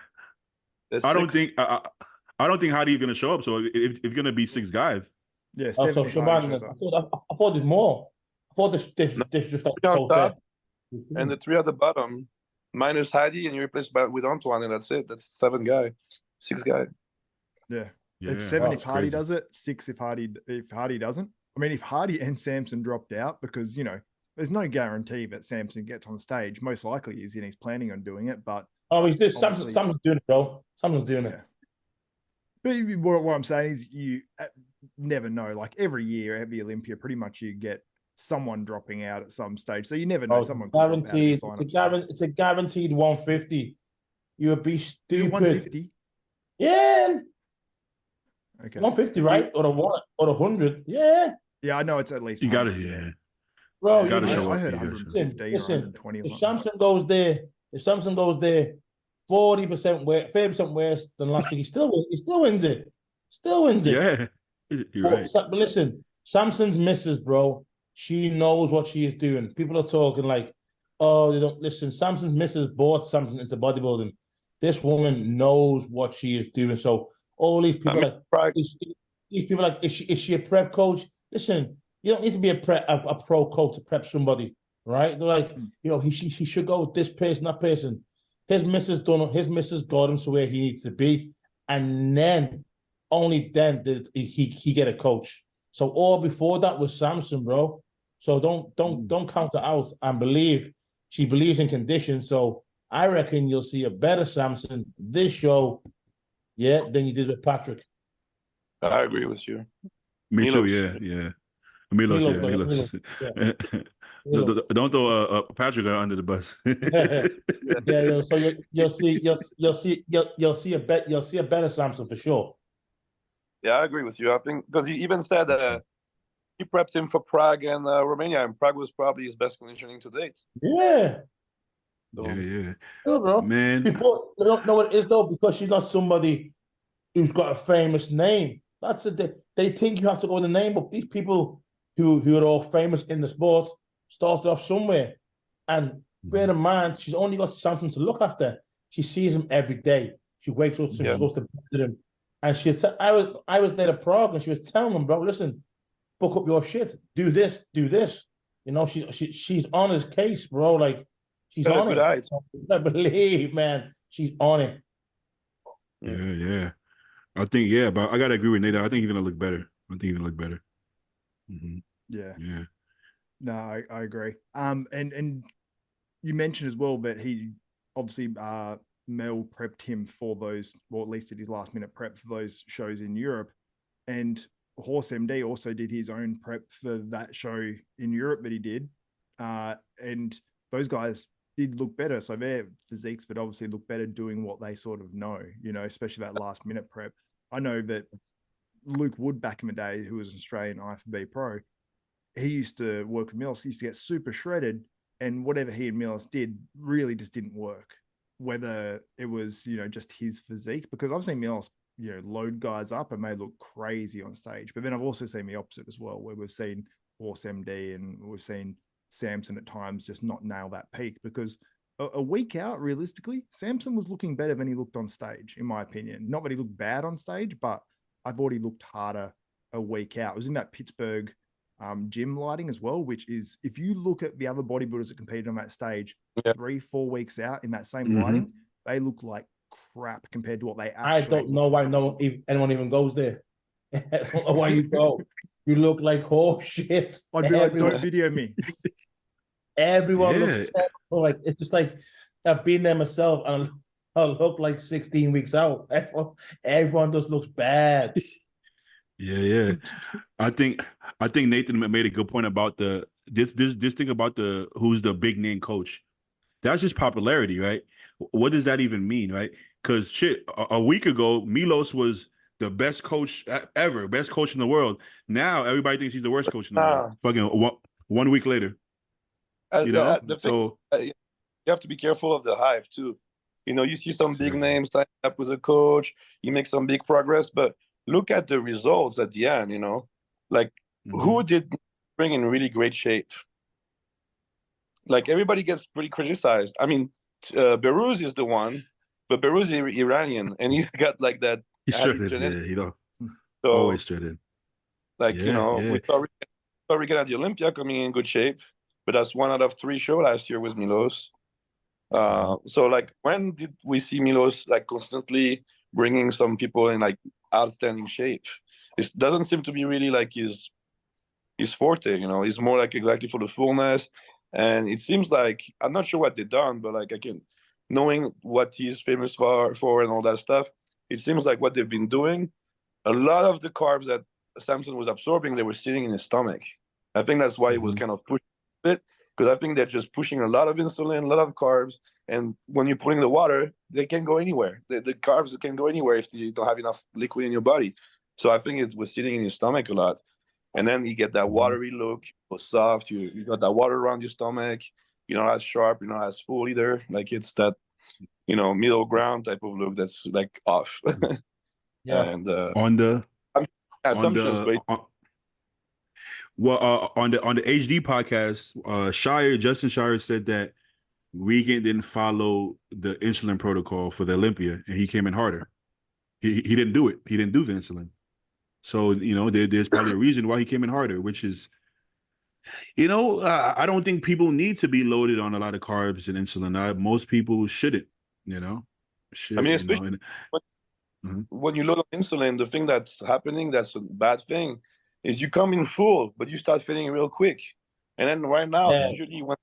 I don't think Hadi's gonna show up. So it's gonna be 6 guys. Yeah. So Shaban, I thought there's more. I thought this just on top, and the 3 at the bottom, minus Hadi, and you replace with Antoine, and that's it. That's 6 guy. Yeah. It's 7 if Hadi does it, 6 if Hadi doesn't. I mean, if Hadi and Samson dropped out, because there's no guarantee that Samson gets on stage. Most likely is, and he's planning on doing it. But he's doing Samson's doing it, bro. Samson's doing it. But what I'm saying is, you never know. Like every year at the Olympia, pretty much you get someone dropping out at some stage. So you never know. Someone guaranteed. It's a guaranteed 150. You would be stupid. 150. Yeah. Okay. 150, right? Or a 100. Yeah. Yeah, I know it's at least. You got to, 100, yeah. Bro, You gotta show I up. heard You gotta show up. 115 or listen, 120 or if something. Samson goes there, 40% worse, 30% worse than last week, he still wins it. Still wins it. Yeah, you're right. But listen, Samson's missus, bro, she knows what she is doing. People are talking like, oh, they don't listen. Samson's missus bought Samson into bodybuilding. This woman knows what she is doing. So all these people is she a prep coach? Listen, you don't need to be a pro coach to prep somebody, right? They're like, he should go with this person, that person. His missus got him to where he needs to be, and then only then did he get a coach. So all before that was Samson, bro. So don't count her out and she believes in conditions. So I reckon you'll see a better Samson this show, than you did with Patrick. I agree with you. Me too. Yeah. Milos. Don't throw Patrick under the bus. So you'll see a better Samson for sure. Yeah, I agree with you. I think because he even said he prepped him for Prague and Romania, and Prague was probably his best conditioning to date. Yeah. So, yeah. Sure, bro. Man. People don't know what it is though, because she's not somebody who's got a famous name. That's they think you have to go with the name, but these people who are all famous in the sports started off somewhere. And bear in mind, she's only got something to look after. She sees him every day. She wakes up, she goes to bed him. And I was there at Prague, and she was telling him, bro, listen, book up your shit. Do this. She's on his case, bro. Like, she's on it. I believe, man, she's on it. Yeah. I think, but I gotta agree with Nathan. I think he's gonna look better. Mm-hmm. Yeah. No, I agree. And you mentioned as well that he obviously Mel prepped him for those, or at least did his last minute prep for those shows in Europe. And Horse MD also did his own prep for that show in Europe that he did. And those guys did look better. So their physiques would obviously look better doing what they sort of know, especially that last minute prep. I know that Luke Wood back in the day, who was an Australian IFBB pro, he used to work with Milos. He used to get super shredded, and whatever he and Milos did really just didn't work. Whether it was, just his physique, because I've seen Milos, load guys up and they look crazy on stage. But then I've also seen the opposite as well, where we've seen Horse MD and we've seen Samson at times just not nail that peak, because a week out, realistically, Samson was looking better than he looked on stage, in my opinion. Not that he looked bad on stage, but I thought he looked harder a week out. It was in that Pittsburgh gym lighting as well, which is, if you look at the other bodybuilders that competed on that stage 3-4 weeks out in that same lighting, they look like crap compared to what they actually I don't know why anyone even goes there. I don't know why you go. You look like horse shit. I'd be like, don't video me. Everyone looks terrible. Like, it's just like, I've been there myself and I look like 16 weeks out. Everyone just looks bad. Yeah. I think Nathan made a good point about this thing about who's the big name coach. That's just popularity, right? What does that even mean, right? Because a week ago, Milos was the best coach ever, best coach in the world. Now everybody thinks he's the worst coach in the world. Fucking 1 week later. You have to be careful of the hype too. You see some big names sign up with a coach, you make some big progress, but look at the results at the end, who did bring in really great shape? Like, everybody gets pretty criticized. I mean, Berouz is the one, but Berouz is Iranian, and he's got like that. He's shredded, so, always shredded. We saw Regan at the Olympia coming in good shape, but that's 1 out of 3 show last year with Milos. So, when did we see Milos constantly bringing some people in outstanding shape? It doesn't seem to be really his forte. He's more exactly for the fullness. And it seems like, I'm not sure what they've done, but knowing what he's famous for and all that stuff, it seems like what they've been doing, a lot of the carbs that Samson was absorbing, they were sitting in his stomach. I think that's why it was kind of pushed a bit, because I think they're just pushing a lot of insulin, a lot of carbs, and when you're putting the water, they can't go anywhere. The carbs can go anywhere if you don't have enough liquid in your body. So I think it was sitting in your stomach a lot. And then you get that watery look, soft, you got that water around your stomach, you're not as sharp, you're not as full either. Like it's that, middle ground type of look that's like off. Yeah. And On the assumptions, but on the HD podcast, Justin Shire said that Regan didn't follow the insulin protocol for the Olympia, and he came in harder. He didn't do it. He didn't do the insulin. So there's probably a reason why he came in harder, which is, I don't think people need to be loaded on a lot of carbs and insulin. Most people shouldn't. I mean, especially when you load on insulin, the thing that's happening, that's a bad thing, is you come in full, but you start feeling real quick. And then right now, usually when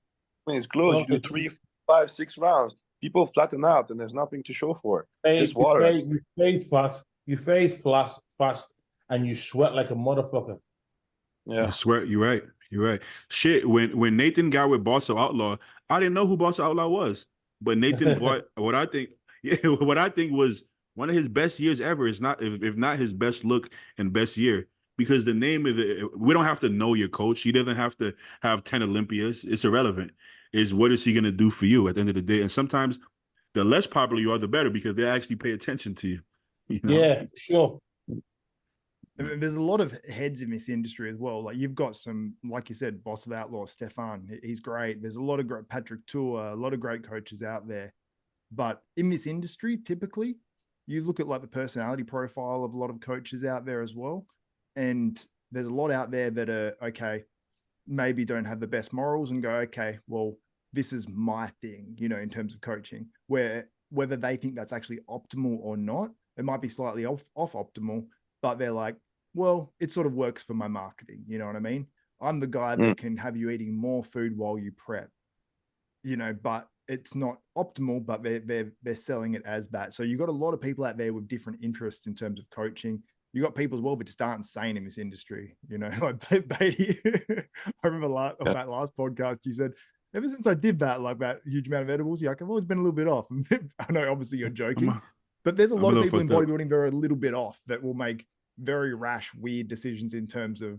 it's close, you do 3, 5, 6 rounds. People flatten out, and there's nothing to show for it. Just water. You fade fast. You fade fast, and you sweat like a motherfucker. Yeah, I swear, you're right. You're right. Shit, when Nathan got with Bossa Outlaw, I didn't know who Bossa Outlaw was, but Nathan bought what I think was one of his best years ever. It's not, if not his best look and best year, because the name of we don't have to know your coach. He doesn't have to have 10 Olympias. It's irrelevant. It's what is he going to do for you at the end of the day? And sometimes the less popular you are, the better, because they actually pay attention to you. Yeah, sure. There's a lot of heads in this industry as well. Like you've got some, like you said, Boss of Outlaw, Stefan, he's great. There's a lot of great, Patrick Tour, a lot of great coaches out there. But in this industry, typically, you look at like the personality profile of a lot of coaches out there as well. And there's a lot out there that are, okay, maybe don't have the best morals and go, okay, well, this is my thing, in terms of coaching, where whether they think that's actually optimal or not, it might be slightly off optimal, but they're like, well, it sort of works for my marketing. You know what I mean? I'm the guy that can have you eating more food while you prep, but it's not optimal, but they're selling it as that. So you've got a lot of people out there with different interests in terms of coaching. You got people as well that just aren't insane in this industry, like Baidi. I remember on that last podcast, you said, ever since I did that, like that huge amount of edibles, you're like, I've always been a little bit off. I know, obviously you're joking, but there's a lot of people in bodybuilding that are a little bit off that will make very rash, weird decisions in terms of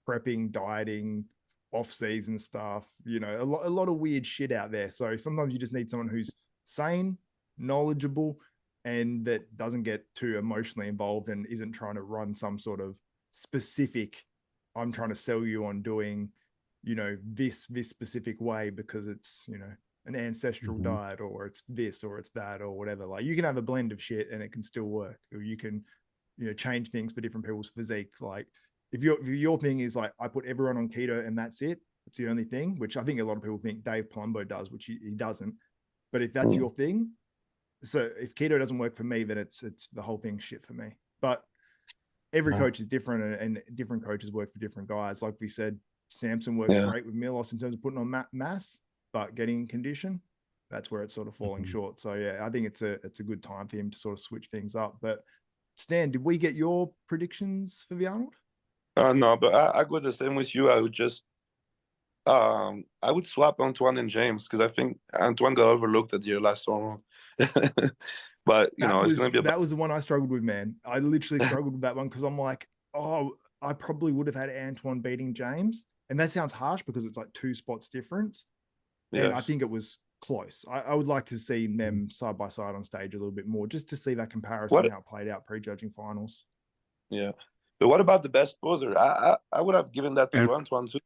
prepping, dieting, off-season stuff, a lot of weird shit out there. So sometimes you just need someone who's sane, knowledgeable, and that doesn't get too emotionally involved and isn't trying to run some sort of specific, I'm trying to sell you on doing, this specific way because it's, an ancestral diet, or it's this or it's that or whatever. Like you can have a blend of shit and it can still work, or you can, change things for different people's physique. Like if your thing is like, I put everyone on keto and that's it, it's the only thing, which I think a lot of people think Dave Palumbo does, which he doesn't. But if that's your thing, so if keto doesn't work for me, then it's the whole thing shit for me. But every coach is different, and different coaches work for different guys. Like we said, Samson works great with Milos in terms of putting on mass, but getting in condition, that's where it's sort of falling short. So yeah, I think it's a good time for him to sort of switch things up. But Stan, did we get your predictions for the Arnold? No, but I go the same with you. I would just I would swap Antoine and James, because I think Antoine got overlooked at the last one. But it's gonna be that was the one I struggled with, man. I literally struggled with that one because I'm like, oh, I probably would have had Antoine beating James, and that sounds harsh because it's like 2 spots difference. Yeah. And I think it was close. I would like to see them side by side on stage a little bit more, just to see that comparison, how it played out pre-judging finals. Yeah. But what about the best poser? I would have given that to Antoine too.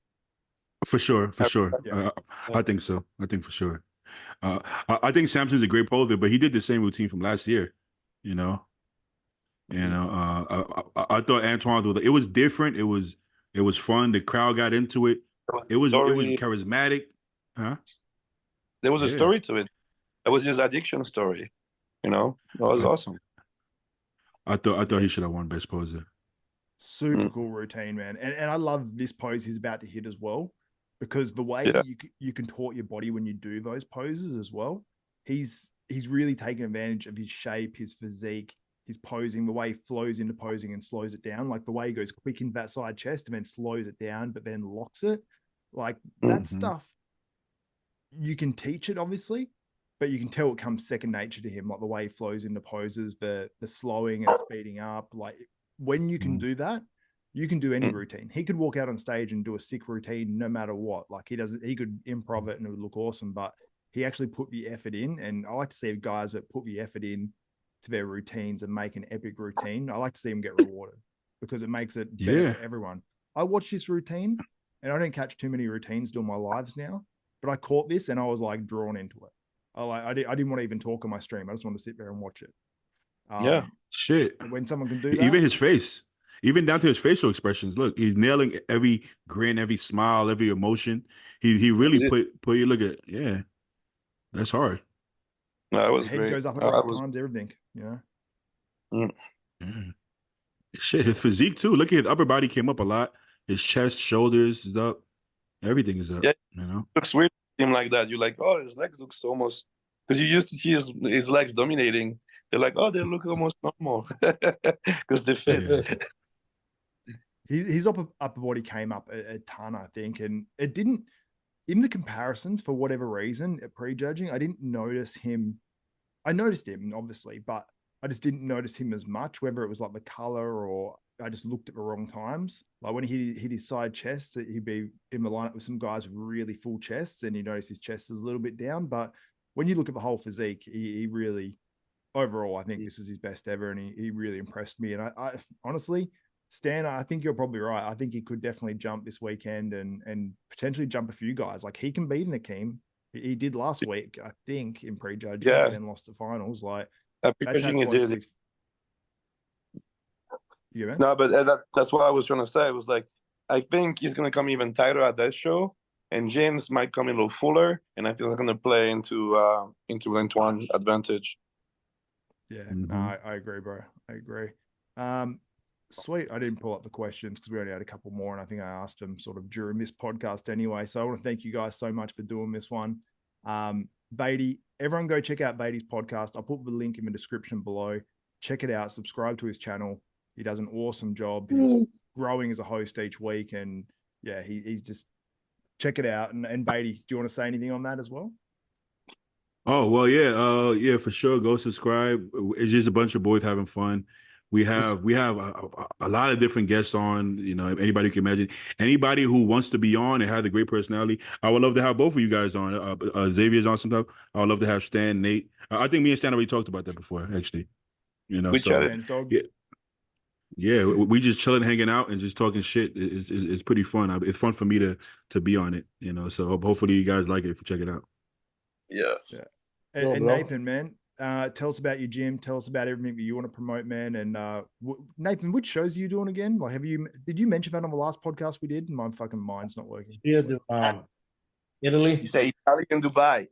For sure. Yeah. I think so. I think for sure. I think Samson's a great poser, but he did the same routine from last year. I thought Antoine's it was different. It was fun. The crowd got into it. It was charismatic. Huh? There was a story to it. It was his addiction story. That was awesome. I thought he should have won best poser. Super cool routine, man. And I love this pose he's about to hit as well, because the way you contort your body when you do those poses as well, he's really taken advantage of his shape, his physique, his posing, the way he flows into posing and slows it down, like the way he goes quick into that side chest and then slows it down, but then locks it. Like that stuff, you can teach it obviously, but you can tell it comes second nature to him, like the way he flows into poses, the slowing and speeding up. Like when you can do that, you can do any routine. He could walk out on stage and do a sick routine no matter what. Like he could improv it and it would look awesome, but he actually put the effort in. And I like to see guys that put the effort in to their routines and make an epic routine. I like to see them get rewarded because it makes it better for everyone. I watch this routine and I don't catch too many routines during my lives now, but I caught this and I was like drawn into it. I didn't want to even talk on my stream. I just wanted to sit there and watch it. Shit. When someone can do that. Even his face. Even down to his facial expressions. Look, he's nailing every grin, every smile, every emotion. He really put you look at, that's hard. No, it was head great. Goes up at right times, everything, you know. Shit, his physique too. Look at his upper body came up a lot. His chest, shoulders is up. Everything is up. Yeah, you know. It looks weird to him like that. You're like, oh, his legs looks almost because you used to see his legs dominating. They're like, oh, they look almost normal because they fit. Yeah. His upper body came up a ton, I think, and it didn't. In the comparisons, for whatever reason, at prejudging, I didn't notice him. I noticed him, obviously, but I just didn't notice him as much, whether it was like the color or I just looked at the wrong times. Like when he hit his side chest, he'd be in the lineup with some guys with really full chests, and you notice his chest is a little bit down. But when you look at the whole physique, he really, overall, I think this is his best ever, and he really impressed me. And I honestly, Stan, I think you're probably right. I think he could definitely jump this weekend and potentially jump a few guys. Like he can beat Nakeem. He did last week, I think, in prejudging, and then lost to finals. Like prejudging he did. Yeah, no, but that's what I was trying to say. It was like, I think he's going to come even tighter at that show, and James might come in a little fuller, and I feel it's going to play into Antoine's advantage. Yeah, no, I agree, bro. I agree. Sweet. I didn't pull up the questions because we only had a couple more, and I think I asked them sort of during this podcast anyway. So I want to thank you guys so much for doing this one. Baidi, everyone go check out Baidi's podcast. I'll put the link in the description below. Check it out. Subscribe to his channel. He does an awesome job. He's growing as a host each week, and yeah, he's just check it out. And Baidi, do you want to say anything on that as well? Oh well, yeah, for sure. Go subscribe. It's just a bunch of boys having fun. We have a lot of different guests on. You know, anybody you can imagine. Anybody who wants to be on and has a great personality. I would love to have both of you guys on. Xavier's on sometime. I would love to have Stan, Nate. I think me and Stan already talked about that before, actually. You know, yeah, we just chilling, hanging out, and just talking shit. It's pretty fun. It's fun for me to be on it. You know, so hopefully you guys like it if you check it out. Yeah. And Nathan, man. Tell us about your gym. Tell us about everything that you want to promote, man. And Nathan, which shows are you doing again? Like, did you mention that on the last podcast we did? My fucking mind's not working. Yeah, Italy. You say Italy and Dubai,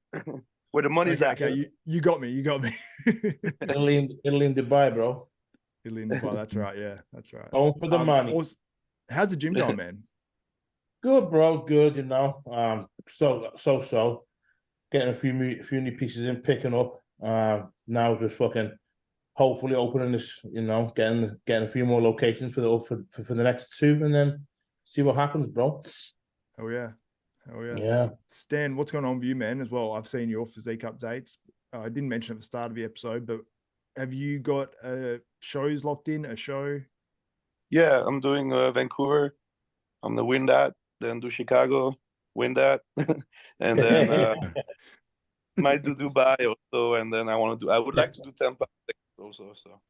where the money's at. Okay, you got me. Italy and Dubai, bro. Italy and Dubai. That's right. Yeah, that's right. Going for the money. How's the gym going, man? Good, bro. Good. You know, so getting a few new pieces in, picking up. Now just fucking hopefully opening this, you know, getting a few more locations for the next 2, and then see what happens, bro. Oh yeah. Yeah. Stan, what's going on with you, man? As well, I've seen your physique updates. I didn't mention at the start of the episode, but have you got shows locked in? A show? Yeah, I'm doing Vancouver. I'm gonna win that. Then do Chicago, win that, and then. Might do Dubai also, and then I would like to do Tampa also. So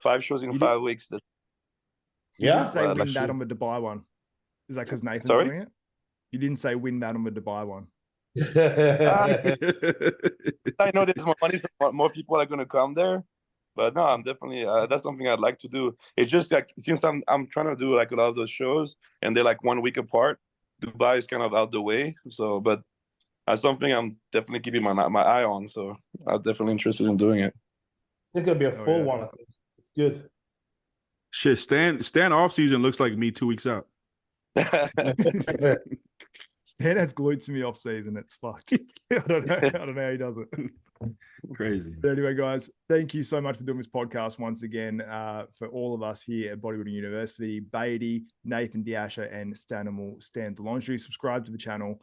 5 shows in 5 weeks. You didn't say win that on the Dubai one. Is that because Nathan's doing it? You didn't say win that on the Dubai one. I know there's more money, so more people are gonna come there. But no, I'm definitely that's something I'd like to do. It's just like since I'm trying to do like a lot of those shows, and they're like 1 week apart. Dubai is kind of out the way. So, but that's something I'm definitely keeping my eye on. So I'm definitely interested in doing it. I think it'll be a full one. I think. Good. Shit, Stan off season looks like me 2 weeks out. Stan has glutes in the off season. It's fucked. I don't know how he does it. Crazy. But anyway, guys, thank you so much for doing this podcast once again. For all of us here at Bodybuilding University, Baidi, Nathan De Asha, and Stanimal Xavier. Subscribe to the channel.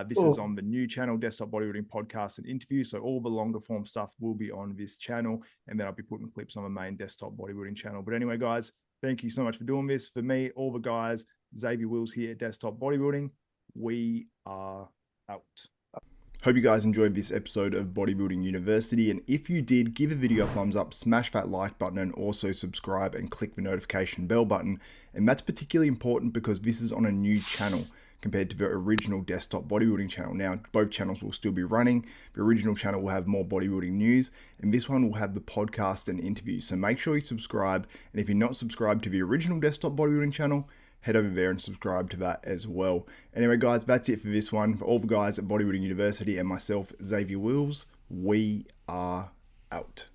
This is on the new channel, Desktop Bodybuilding Podcast and Interview. So all the longer form stuff will be on this channel. And then I'll be putting clips on the main Desktop Bodybuilding channel. But anyway, guys, Thank you so much for doing this. For me, all the guys, Xavier Wills here at Desktop Bodybuilding. We are out. Hope you guys enjoyed this episode of Bodybuilding University, and if you did, give the video a thumbs up, smash that like button, and also subscribe and click the notification bell button. And that's particularly important because this is on a new channel compared to the original Desktop Bodybuilding channel. Now, both channels will still be running. The original channel will have more bodybuilding news, and this one will have the podcast and interviews. So make sure you subscribe, and if you're not subscribed to the original Desktop Bodybuilding channel, head over there and subscribe to that as well. Anyway, guys, that's it for this one. For all the guys at Bodybuilding University and myself, Xavier Wills, we are out.